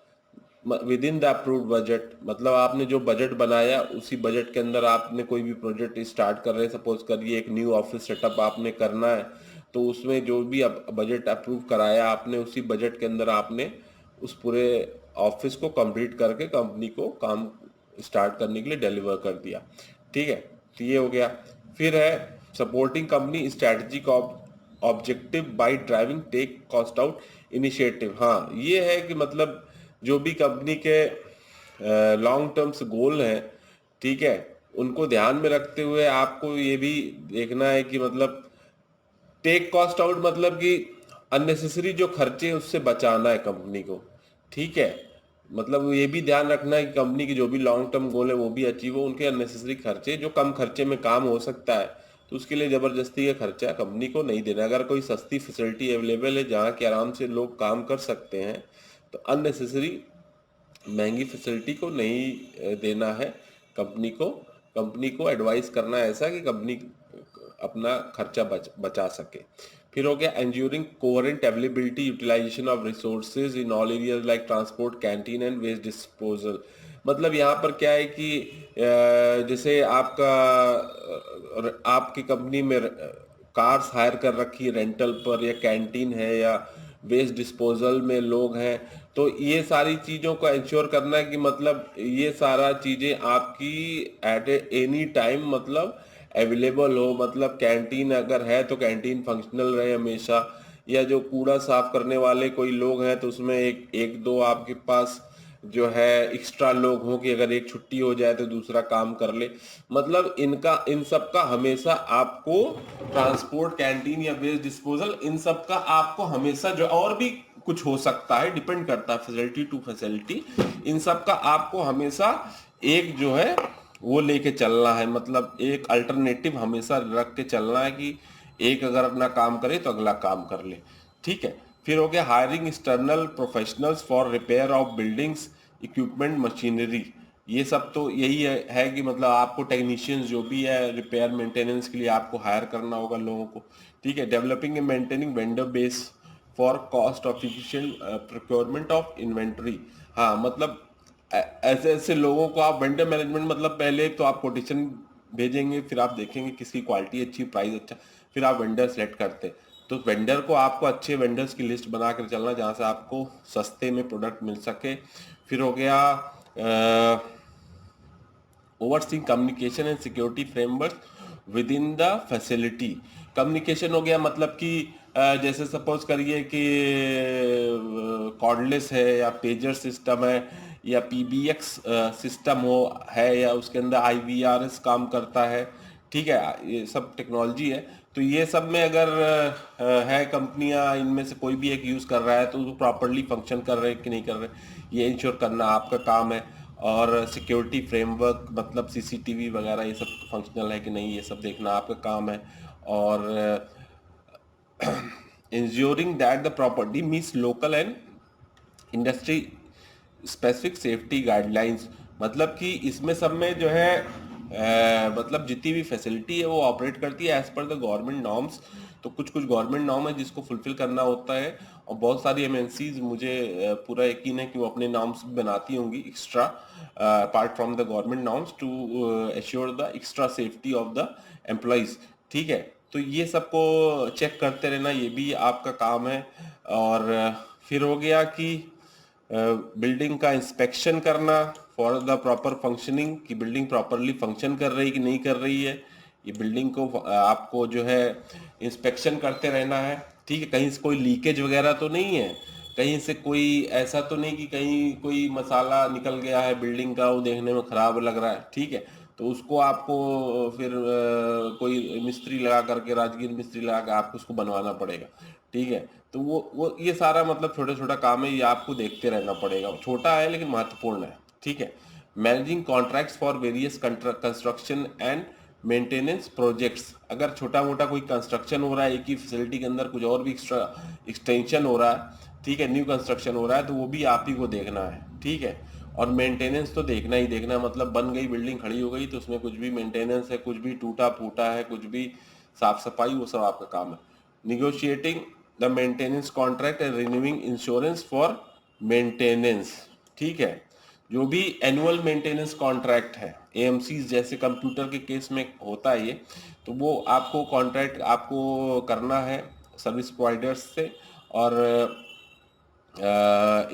Speaker 1: within the approved budget. मतलब आपने जो बजट बनाया उसी बजट के अंदर आपने कोई भी प्रोजेक्ट स्टार्ट कर रहे हैं, सपोज करिए एक न्यू ऑफिस सेटअप आपने करना है, तो उसमें जो भी बजट अप्रूव कराया आपने उसी बजट के अंदर आपने उस पूरे ऑफिस को कंप्लीट करके कंपनी को काम स्टार्ट करने के लिए डिलीवर कर दिया। ठीक है, तो ये हो गया। फिर है supporting company strategic objective by driving take cost out initiative. हाँ, ये है कि मतलब जो भी कंपनी के लॉन्ग टर्म्स गोल हैं, ठीक है, उनको ध्यान में रखते हुए आपको ये भी देखना है कि मतलब टेक कॉस्ट आउट मतलब कि अननेसेसरी जो खर्चे हैं उससे बचाना है कंपनी को। ठीक है, मतलब ये भी ध्यान रखना है कि कंपनी की जो भी लॉन्ग टर्म गोल है वो भी अचीव हो। उनके अननेसेसरी खर्चे जो कम खर्चे में काम हो सकता है तो उसके लिए जबरदस्ती का खर्चा कंपनी को नहीं देना। अगर कोई सस्ती फैसिलिटी अवेलेबल है जहाँ के आराम से लोग काम कर सकते हैं तो अननेसेसरी महंगी फैसिलिटी को नहीं देना है कंपनी को। कंपनी को एडवाइस करना है ऐसा कि कंपनी अपना खर्चा बचा सके। फिर हो गया ensuring coherent availability utilisation of resources in all areas like transport canteen and waste disposal. मतलब यहाँ पर क्या है कि जैसे आपकी कंपनी में कार्स हायर कर रखी है रेंटल पर, या कैंटीन है, या वेस्ट डिस्पोजल में लोग हैं, तो ये सारी चीज़ों को इंश्योर करना है कि मतलब ये सारा चीज़ें आपकी एट एनी टाइम मतलब अवेलेबल हो। मतलब कैंटीन अगर है तो कैंटीन फंक्शनल रहे हमेशा, या जो कूड़ा साफ करने वाले कोई लोग हैं तो उसमें एक दो आपके पास जो है एक्स्ट्रा लोग हों कि अगर एक छुट्टी हो जाए तो दूसरा काम कर ले। मतलब इन सब का हमेशा आपको ट्रांसपोर्ट कैंटीन या वेस्ट डिस्पोजल इन सब का आपको हमेशा जो और भी कुछ हो सकता है, डिपेंड करता है फैसिलिटी टू फैसिलिटी। इन सब का आपको हमेशा एक जो है वो लेके चलना है, मतलब एक अल्टरनेटिव हमेशा रख के चलना है कि एक अगर अपना काम करे तो अगला काम कर ले, ठीक है। फिर हो गया hiring external professionals for repair of buildings equipment machinery. ये सब तो यही है कि मतलब आपको टेक्नीशियंस जो भी है रिपेयर मेंटेनेंस के लिए आपको हायर करना होगा लोगों को, ठीक है। Developing and maintaining vendor base for cost of efficient procurement of inventory. हाँ मतलब ऐसे ऐसे लोगों को आप वेंडर मैनेजमेंट, मतलब पहले तो आप कोटेशन भेजेंगे, फिर आप देखेंगे किसकी क्वालिटी अच्छी, प्राइस अच्छा, फिर आप वेंडर सेलेक्ट करते। तो वेंडर को आपको अच्छे वेंडर्स की लिस्ट बना कर चलना जहाँ से आपको सस्ते में प्रोडक्ट मिल सके। फिर हो गया overseeing communication and security framework with in the facility. Communication हो गया मतलब कि जैसे सपोज करिए कि कॉर्डलेस है या पेजर सिस्टम है या पीबीएक्स सिस्टम हो है या उसके अंदर आईवीआरएस काम करता है, ठीक है। ये सब टेक्नोलॉजी है, तो ये सब में अगर है कंपनियां, इनमें से कोई भी एक यूज़ कर रहा है तो वो प्रॉपरली फंक्शन कर रहे हैं कि नहीं कर रहे, ये इंश्योर करना आपका काम है। और सिक्योरिटी फ्रेमवर्क मतलब सीसीटीवी वगैरह ये सब फंक्शनल है कि नहीं, ये सब देखना आपका काम है। और ensuring that the property meets local and industry specific safety guidelines. मतलब कि इसमें सब में जो है मतलब जितनी भी फैसिलिटी है वो ऑपरेट करती है as per the government norms. तो कुछ कुछ गवर्नमेंट नॉर्म है जिसको फुलफिल करना होता है, और बहुत सारी एमएनसीज मुझे पूरा यकीन है कि वो अपने नॉर्म्स भी बनाती होंगी extra apart from the government norms to assure the extra safety of the employees, ठीक है। तो ये सबको चेक करते रहना, ये भी आपका काम है। और फिर हो गया कि बिल्डिंग का इंस्पेक्शन करना फॉर द प्रॉपर फंक्शनिंग, कि बिल्डिंग प्रॉपरली फंक्शन कर रही कि नहीं कर रही है। ये बिल्डिंग को आपको जो है इंस्पेक्शन करते रहना है, ठीक है। कहीं से कोई लीकेज वगैरह तो नहीं है, कहीं से कोई ऐसा तो नहीं कि कहीं कोई मसाला निकल गया है बिल्डिंग का, वो देखने में खराब लग रहा है, ठीक है। तो उसको आपको फिर कोई मिस्त्री लगा करके, राजगीर मिस्त्री लगा कर आपको उसको बनवाना पड़ेगा, ठीक है। तो वो ये सारा मतलब छोटा छोटा काम है, ये आपको देखते रहना पड़ेगा, छोटा है लेकिन महत्वपूर्ण है, ठीक है। Managing contracts for various construction and maintenance projects. अगर छोटा मोटा कोई कंस्ट्रक्शन हो रहा है एक ही फैसिलिटी के अंदर, कुछ और भी एक्स्ट्रा एक्सटेंशन हो रहा है, ठीक है, न्यू कंस्ट्रक्शन हो रहा है, तो वो भी आप ही को देखना है, ठीक है। और मेंटेनेंस तो देखना ही देखना है, मतलब बन गई बिल्डिंग खड़ी हो गई तो उसमें कुछ भी मेंटेनेंस है, कुछ भी टूटा फूटा है, कुछ भी साफ सफाई, वो सब आपका काम है। Negotiating the maintenance contract and renewing insurance for maintenance, ठीक है। जो भी एनुअल मेंटेनेंस कॉन्ट्रैक्ट है, एएमसी जैसे कंप्यूटर के केस में होता है ये, तो वो आपको कॉन्ट्रैक्ट आपको करना है सर्विस प्रोवाइडर्स से। और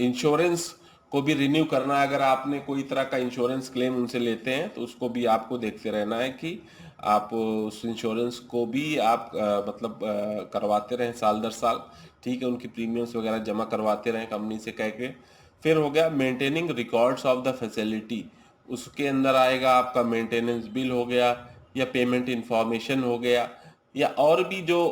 Speaker 1: इंश्योरेंस को भी रिन्यू करना है, अगर आपने कोई तरह का इंश्योरेंस क्लेम उनसे लेते हैं तो उसको भी आपको देखते रहना है कि आप उस इंश्योरेंस को भी आप मतलब करवाते रहें साल दर साल, ठीक है। उनकी प्रीमियम्स वगैरह जमा करवाते रहें कंपनी से कह के। फिर हो गया maintaining records of the facility, उसके अंदर आएगा आपका मेंटेनेंस बिल हो गया, या पेमेंट इंफॉर्मेशन हो गया, या और भी जो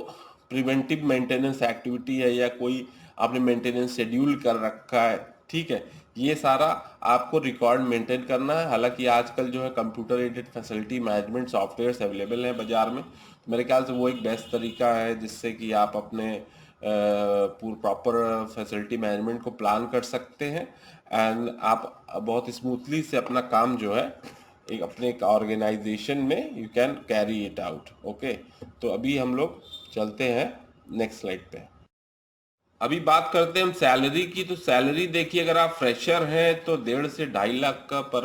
Speaker 1: प्रिवेंटिव मेंटेनेंस एक्टिविटी है, या कोई आपने मेंटेनेंस शेड्यूल कर रखा है, ठीक है। ये सारा आपको रिकॉर्ड मेंटेन करना है। हालांकि आजकल जो है computer aided facility management softwares available हैं बाजार में, तो मेरे ख्याल से वो एक बेस्ट तरीका है जिससे कि आप अपने पूरा प्रॉपर फैसिलिटी मैनेजमेंट को प्लान कर सकते हैं, एंड आप बहुत स्मूथली से अपना काम जो है एक अपने एक ऑर्गेनाइजेशन में you can carry it out, okay. तो अभी हम लोग चलते हैं नेक्स्ट स्लाइड पे। अभी बात करते हैं हम सैलरी की। तो सैलरी देखिए, अगर आप फ्रेशर हैं तो 1.5 से 2.5 लाख का पर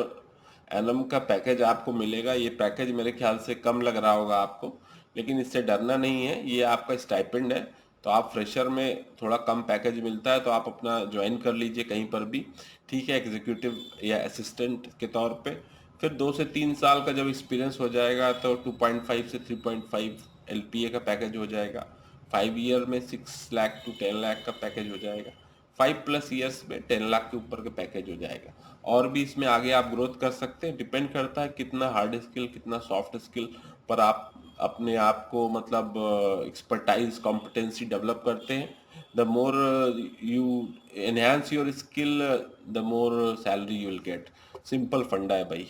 Speaker 1: एनम का पैकेज आपको मिलेगा। ये पैकेज मेरे ख्याल से कम लग रहा होगा आपको, लेकिन इससे डरना नहीं है, ये आपका स्टाइपेंड है। तो आप फ्रेशर में थोड़ा कम पैकेज मिलता है तो आप अपना ज्वाइन कर लीजिए कहीं पर भी, ठीक है, एग्जीक्यूटिव या असिस्टेंट के तौर पे। फिर 2 से 3 साल का जब एक्सपीरियंस हो जाएगा तो 2.5 से 3.5 एलपीए का पैकेज हो जाएगा। 5 ईयर में 6 लाख टू 10 लाख का पैकेज हो जाएगा। 5+ ईयर्स में 10 लाख के ऊपर का पैकेज हो जाएगा। और भी इसमें आगे आप ग्रोथ कर सकते हैं, डिपेंड करता है कितना हार्ड स्किल कितना सॉफ्ट स्किल पर आप अपने आप को मतलब एक्सपर्टाइज कॉम्पिटेंसी डेवलप करते हैं। the more you enhance your skill, the more salary you will get. Simple फंडा है भाई।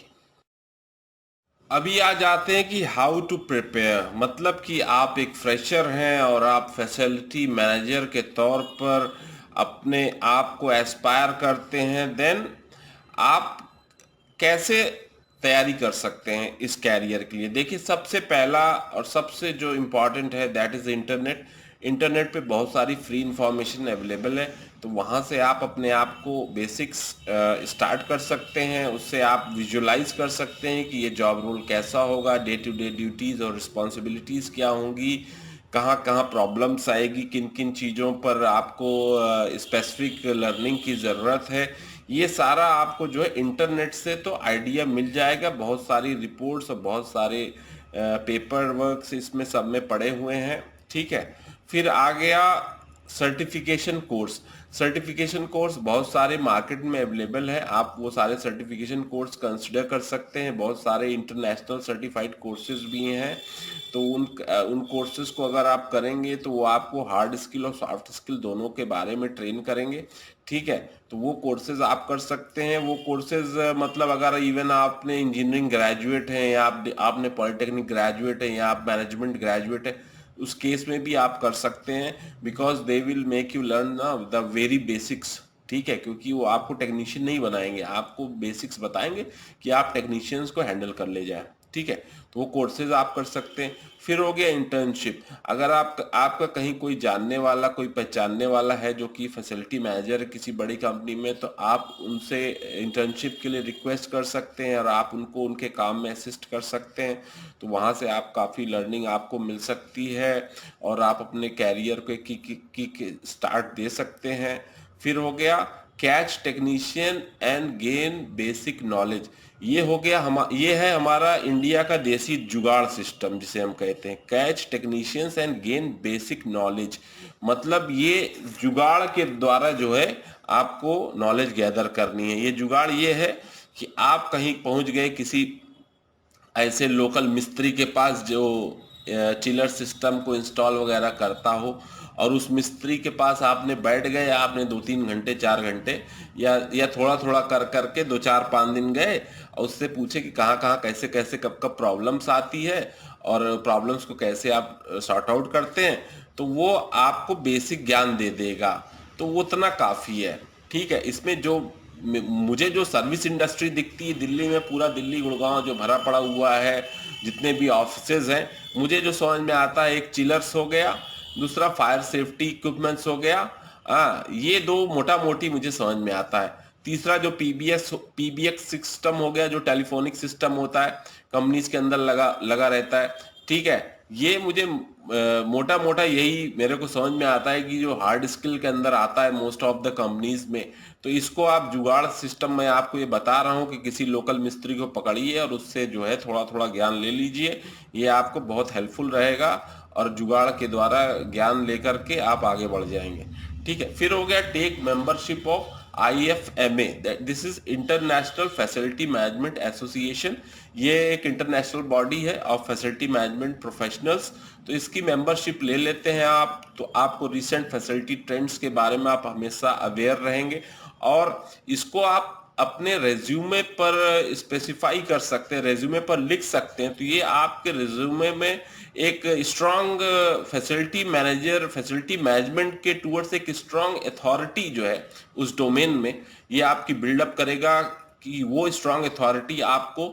Speaker 1: अभी आ जाते हैं कि हाउ टू प्रिपेयर, मतलब कि आप एक फ्रेशर हैं और आप फैसिलिटी मैनेजर के तौर पर अपने आप को एस्पायर करते हैं, देन आप कैसे तैयारी कर सकते हैं इस कैरियर के लिए। देखिए, सबसे पहला और सबसे जो इम्पोर्टेंट है दैट इज़ इंटरनेट। इंटरनेट पे बहुत सारी फ्री इंफॉर्मेशन अवेलेबल है, तो वहाँ से आप अपने आप को बेसिक्स स्टार्ट कर सकते हैं। उससे आप विजुअलाइज कर सकते हैं कि ये जॉब रोल कैसा होगा, डे टू डे ड्यूटीज़ और रिस्पॉन्सिबिलिटीज़ क्या होंगी, कहाँ कहाँ प्रॉब्लम्स आएगी, किन किन चीज़ों पर आपको स्पेसिफिक लर्निंग की ज़रूरत है। ये सारा आपको जो है इंटरनेट से तो आइडिया मिल जाएगा। बहुत सारी रिपोर्ट्स और बहुत सारे पेपर वर्क्स इसमें सब में पड़े हुए हैं, ठीक है। फिर आ गया सर्टिफिकेशन कोर्स। सर्टिफिकेशन कोर्स बहुत सारे मार्केट में अवेलेबल है, आप वो सारे सर्टिफिकेशन कोर्स कंसिडर कर सकते हैं। बहुत सारे इंटरनेशनल सर्टिफाइड कोर्सेज भी हैं, तो उन कोर्सेज को अगर आप करेंगे तो वो आपको हार्ड स्किल और सॉफ्ट स्किल दोनों के बारे में ट्रेन करेंगे, ठीक है। तो वो कोर्सेज आप कर सकते हैं। वो कोर्सेज मतलब अगर इवन आपने इंजीनियरिंग ग्रेजुएट हैं या आपने पॉलिटेक्निक ग्रेजुएट हैं या आप मैनेजमेंट ग्रेजुएट हैं, उस केस में भी आप कर सकते हैं, because they will make you learn the very basics, ठीक है। क्योंकि वो आपको टेक्नीशियन नहीं बनाएंगे, आपको बेसिक्स बताएंगे कि आप टेक्नीशियंस को हैंडल कर ले जाए, ठीक है। तो वो कोर्सेज आप कर सकते हैं। फिर हो गया इंटर्नशिप। अगर आपका कहीं कोई जानने वाला, कोई पहचानने वाला है जो कि फैसिलिटी मैनेजर है किसी बड़ी कंपनी में, तो आप उनसे इंटर्नशिप के लिए रिक्वेस्ट कर सकते हैं और आप उनको उनके काम में असिस्ट कर सकते हैं। तो वहाँ से आप काफ़ी लर्निंग आपको मिल सकती है और आप अपने कैरियर को की स्टार्ट दे सकते हैं। फिर हो गया catch technician and gain basic knowledge. ये हो गया ये है हमारा इंडिया का देसी जुगाड़ सिस्टम जिसे हम कहते हैं, catch technicians and gain basic knowledge. मतलब ये जुगाड़ के द्वारा जो है आपको नॉलेज गैदर करनी है। ये जुगाड़ ये है कि आप कहीं पहुंच गए किसी ऐसे लोकल मिस्त्री के पास जो चिलर सिस्टम को इंस्टॉल वगैरह करता हो, और उस मिस्त्री के पास आपने बैठ गए, आपने 2-3 घंटे 4 घंटे या थोड़ा थोड़ा कर करके 2-4-5 दिन गए और उससे पूछे कि कहाँ कहाँ कैसे कैसे कब कब प्रॉब्लम्स आती है और प्रॉब्लम्स को कैसे आप सॉर्ट आउट करते हैं, तो वो आपको बेसिक ज्ञान दे देगा। तो वो उतना काफ़ी है, ठीक है। इसमें जो मुझे जो सर्विस इंडस्ट्री दिखती है दिल्ली में, पूरा दिल्ली गुड़गांव जो भरा पड़ा हुआ है, जितने भी ऑफिसेज हैं, मुझे जो समझ में आता है, एक चिलर्स हो गया, दूसरा फायर सेफ्टी इक्विपमेंट्स हो गया। हाँ, ये दो मोटा मोटी मुझे समझ में आता है। तीसरा जो पीबीएक्स सिस्टम हो गया, जो टेलीफोनिक सिस्टम होता है कंपनीज के अंदर लगा लगा रहता है, ठीक है। ये मुझे मोटा मोटा यही मेरे को समझ में आता है कि जो हार्ड स्किल के अंदर आता है मोस्ट ऑफ द कंपनीज में। तो इसको आप जुगाड़ सिस्टम, मैं आपको ये बता रहा हूँ कि किसी लोकल मिस्त्री को पकड़िए और उससे जो है थोड़ा थोड़ा ज्ञान ले लीजिए, ये आपको बहुत हेल्पफुल रहेगा और जुगाड़ के द्वारा ज्ञान लेकर के आप आगे बढ़ जाएंगे, ठीक है। फिर हो गया take membership of IFMA, this is international facility management association. ये एक इंटरनेशनल बॉडी है ऑफ फैसिलिटी मैनेजमेंट प्रोफेशनल्स। तो इसकी मेंबरशिप ले लेते हैं आप, तो आपको रिसेंट फैसिलिटी ट्रेंड्स के बारे में आप हमेशा अवेयर रहेंगे और इसको आप अपने रेज्यूमे पर स्पेसिफाई कर सकते हैं, रेज्यूमे पर लिख सकते हैं। तो ये आपके रेज्यूमे में एक strong facility manager, facility management के टूवर्ड्स एक स्ट्रांग अथॉरिटी जो है उस डोमेन में, ये आपकी बिल्डअप करेगा कि वो स्ट्रांग अथॉरिटी आपको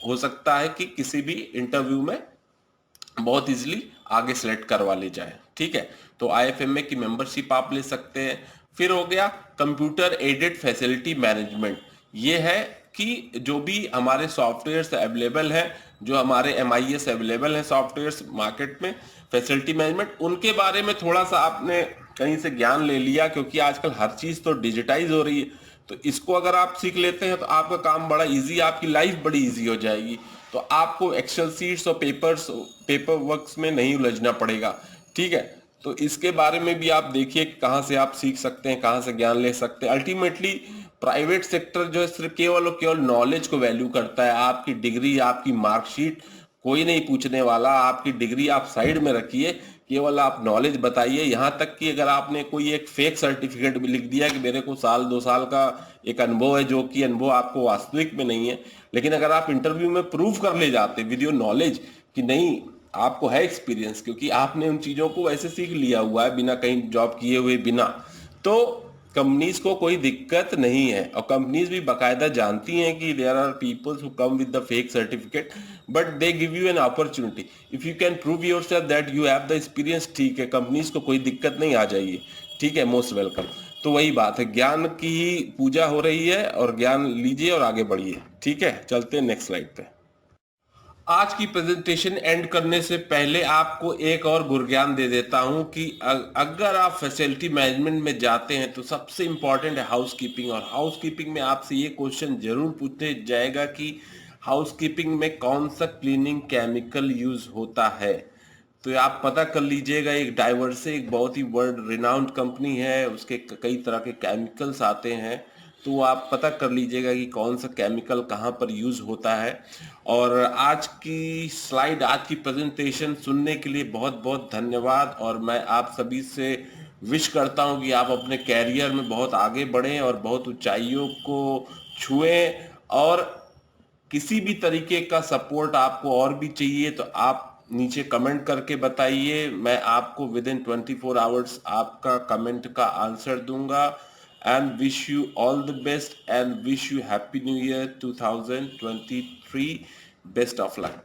Speaker 1: हो सकता है कि किसी भी इंटरव्यू में बहुत इजीली आगे सेलेक्ट करवा ले जाए, ठीक है। तो IFMA की मेंबरशिप आप ले सकते हैं। फिर हो गया कंप्यूटर एडेड फैसिलिटी मैनेजमेंट। ये है कि जो भी हमारे सॉफ्टवेयर्स अवेलेबल हैं, जो हमारे MIS अवेलेबल हैं सॉफ्टवेयर्स मार्केट में फैसिलिटी मैनेजमेंट, उनके बारे में थोड़ा सा आपने कहीं से ज्ञान ले लिया, क्योंकि आजकल हर चीज़ तो डिजिटाइज हो रही है। तो इसको अगर आप सीख लेते हैं तो आपका काम बड़ा इजी, आपकी लाइफ बड़ी इजी हो जाएगी। तो आपको एक्सेल सीट्स और पेपर वर्क्स में नहीं उलझना पड़ेगा, ठीक है। तो इसके बारे में भी आप देखिए कहाँ से आप सीख सकते हैं, कहाँ से ज्ञान ले सकते हैं। अल्टीमेटली प्राइवेट सेक्टर जो है सिर्फ केवल और केवल नॉलेज को वैल्यू करता है। आपकी डिग्री, आपकी मार्कशीट कोई नहीं पूछने वाला। आपकी डिग्री आप साइड में रखिए कि केवल आप नॉलेज बताइए। यहाँ तक कि अगर आपने कोई एक फेक सर्टिफिकेट भी लिख दिया कि मेरे को साल 2 साल का एक अनुभव है, जो कि अनुभव आपको वास्तविक में नहीं है, लेकिन अगर आप इंटरव्यू में प्रूव कर ले जाते विद योर नॉलेज कि नहीं आपको है एक्सपीरियंस, क्योंकि आपने उन चीज़ों को वैसे सीख लिया हुआ है बिना कहीं जॉब किए हुए बिना, तो कंपनीज को कोई दिक्कत नहीं है। और कंपनीज भी बाकायदा जानती हैं कि there are peoples who come with the fake certificate, but they give you an opportunity if you can prove yourself that you have the experience. ठीक है, कंपनीज को कोई दिक्कत नहीं, आ जाइए, ठीक है, मोस्ट वेलकम। तो वही बात है, ज्ञान की ही पूजा हो रही है और ज्ञान लीजिए और आगे बढ़िए। ठीक है, चलते हैं नेक्स्ट स्लाइड पे। आज की प्रेजेंटेशन एंड करने से पहले आपको एक और गुरज्ञान दे देता हूं कि अगर आप फैसिलिटी मैनेजमेंट में जाते हैं तो सबसे इंपॉर्टेंट है हाउसकीपिंग। और हाउसकीपिंग में आपसे ये क्वेश्चन जरूर पूछने जाएगा कि हाउसकीपिंग में कौन सा क्लीनिंग केमिकल यूज होता है। तो आप पता कर लीजिएगा, एक डाइवर्स एक बहुत ही वर्ल्ड रिनाउंड कंपनी है, उसके कई तरह के केमिकल्स आते हैं, तो आप पता कर लीजिएगा कि कौन सा केमिकल कहाँ पर यूज होता है। और आज की स्लाइड, आज की प्रेजेंटेशन सुनने के लिए बहुत बहुत धन्यवाद। और मैं आप सभी से विश करता हूँ कि आप अपने कैरियर में बहुत आगे बढ़ें और बहुत ऊंचाइयों को छुएं। और किसी भी तरीके का सपोर्ट आपको और भी चाहिए तो आप नीचे कमेंट करके बताइए, मैं आपको विद इन 24 आवर्स आपका कमेंट का आंसर दूंगा। And wish you all the best and wish you happy new year 2023। Best of luck.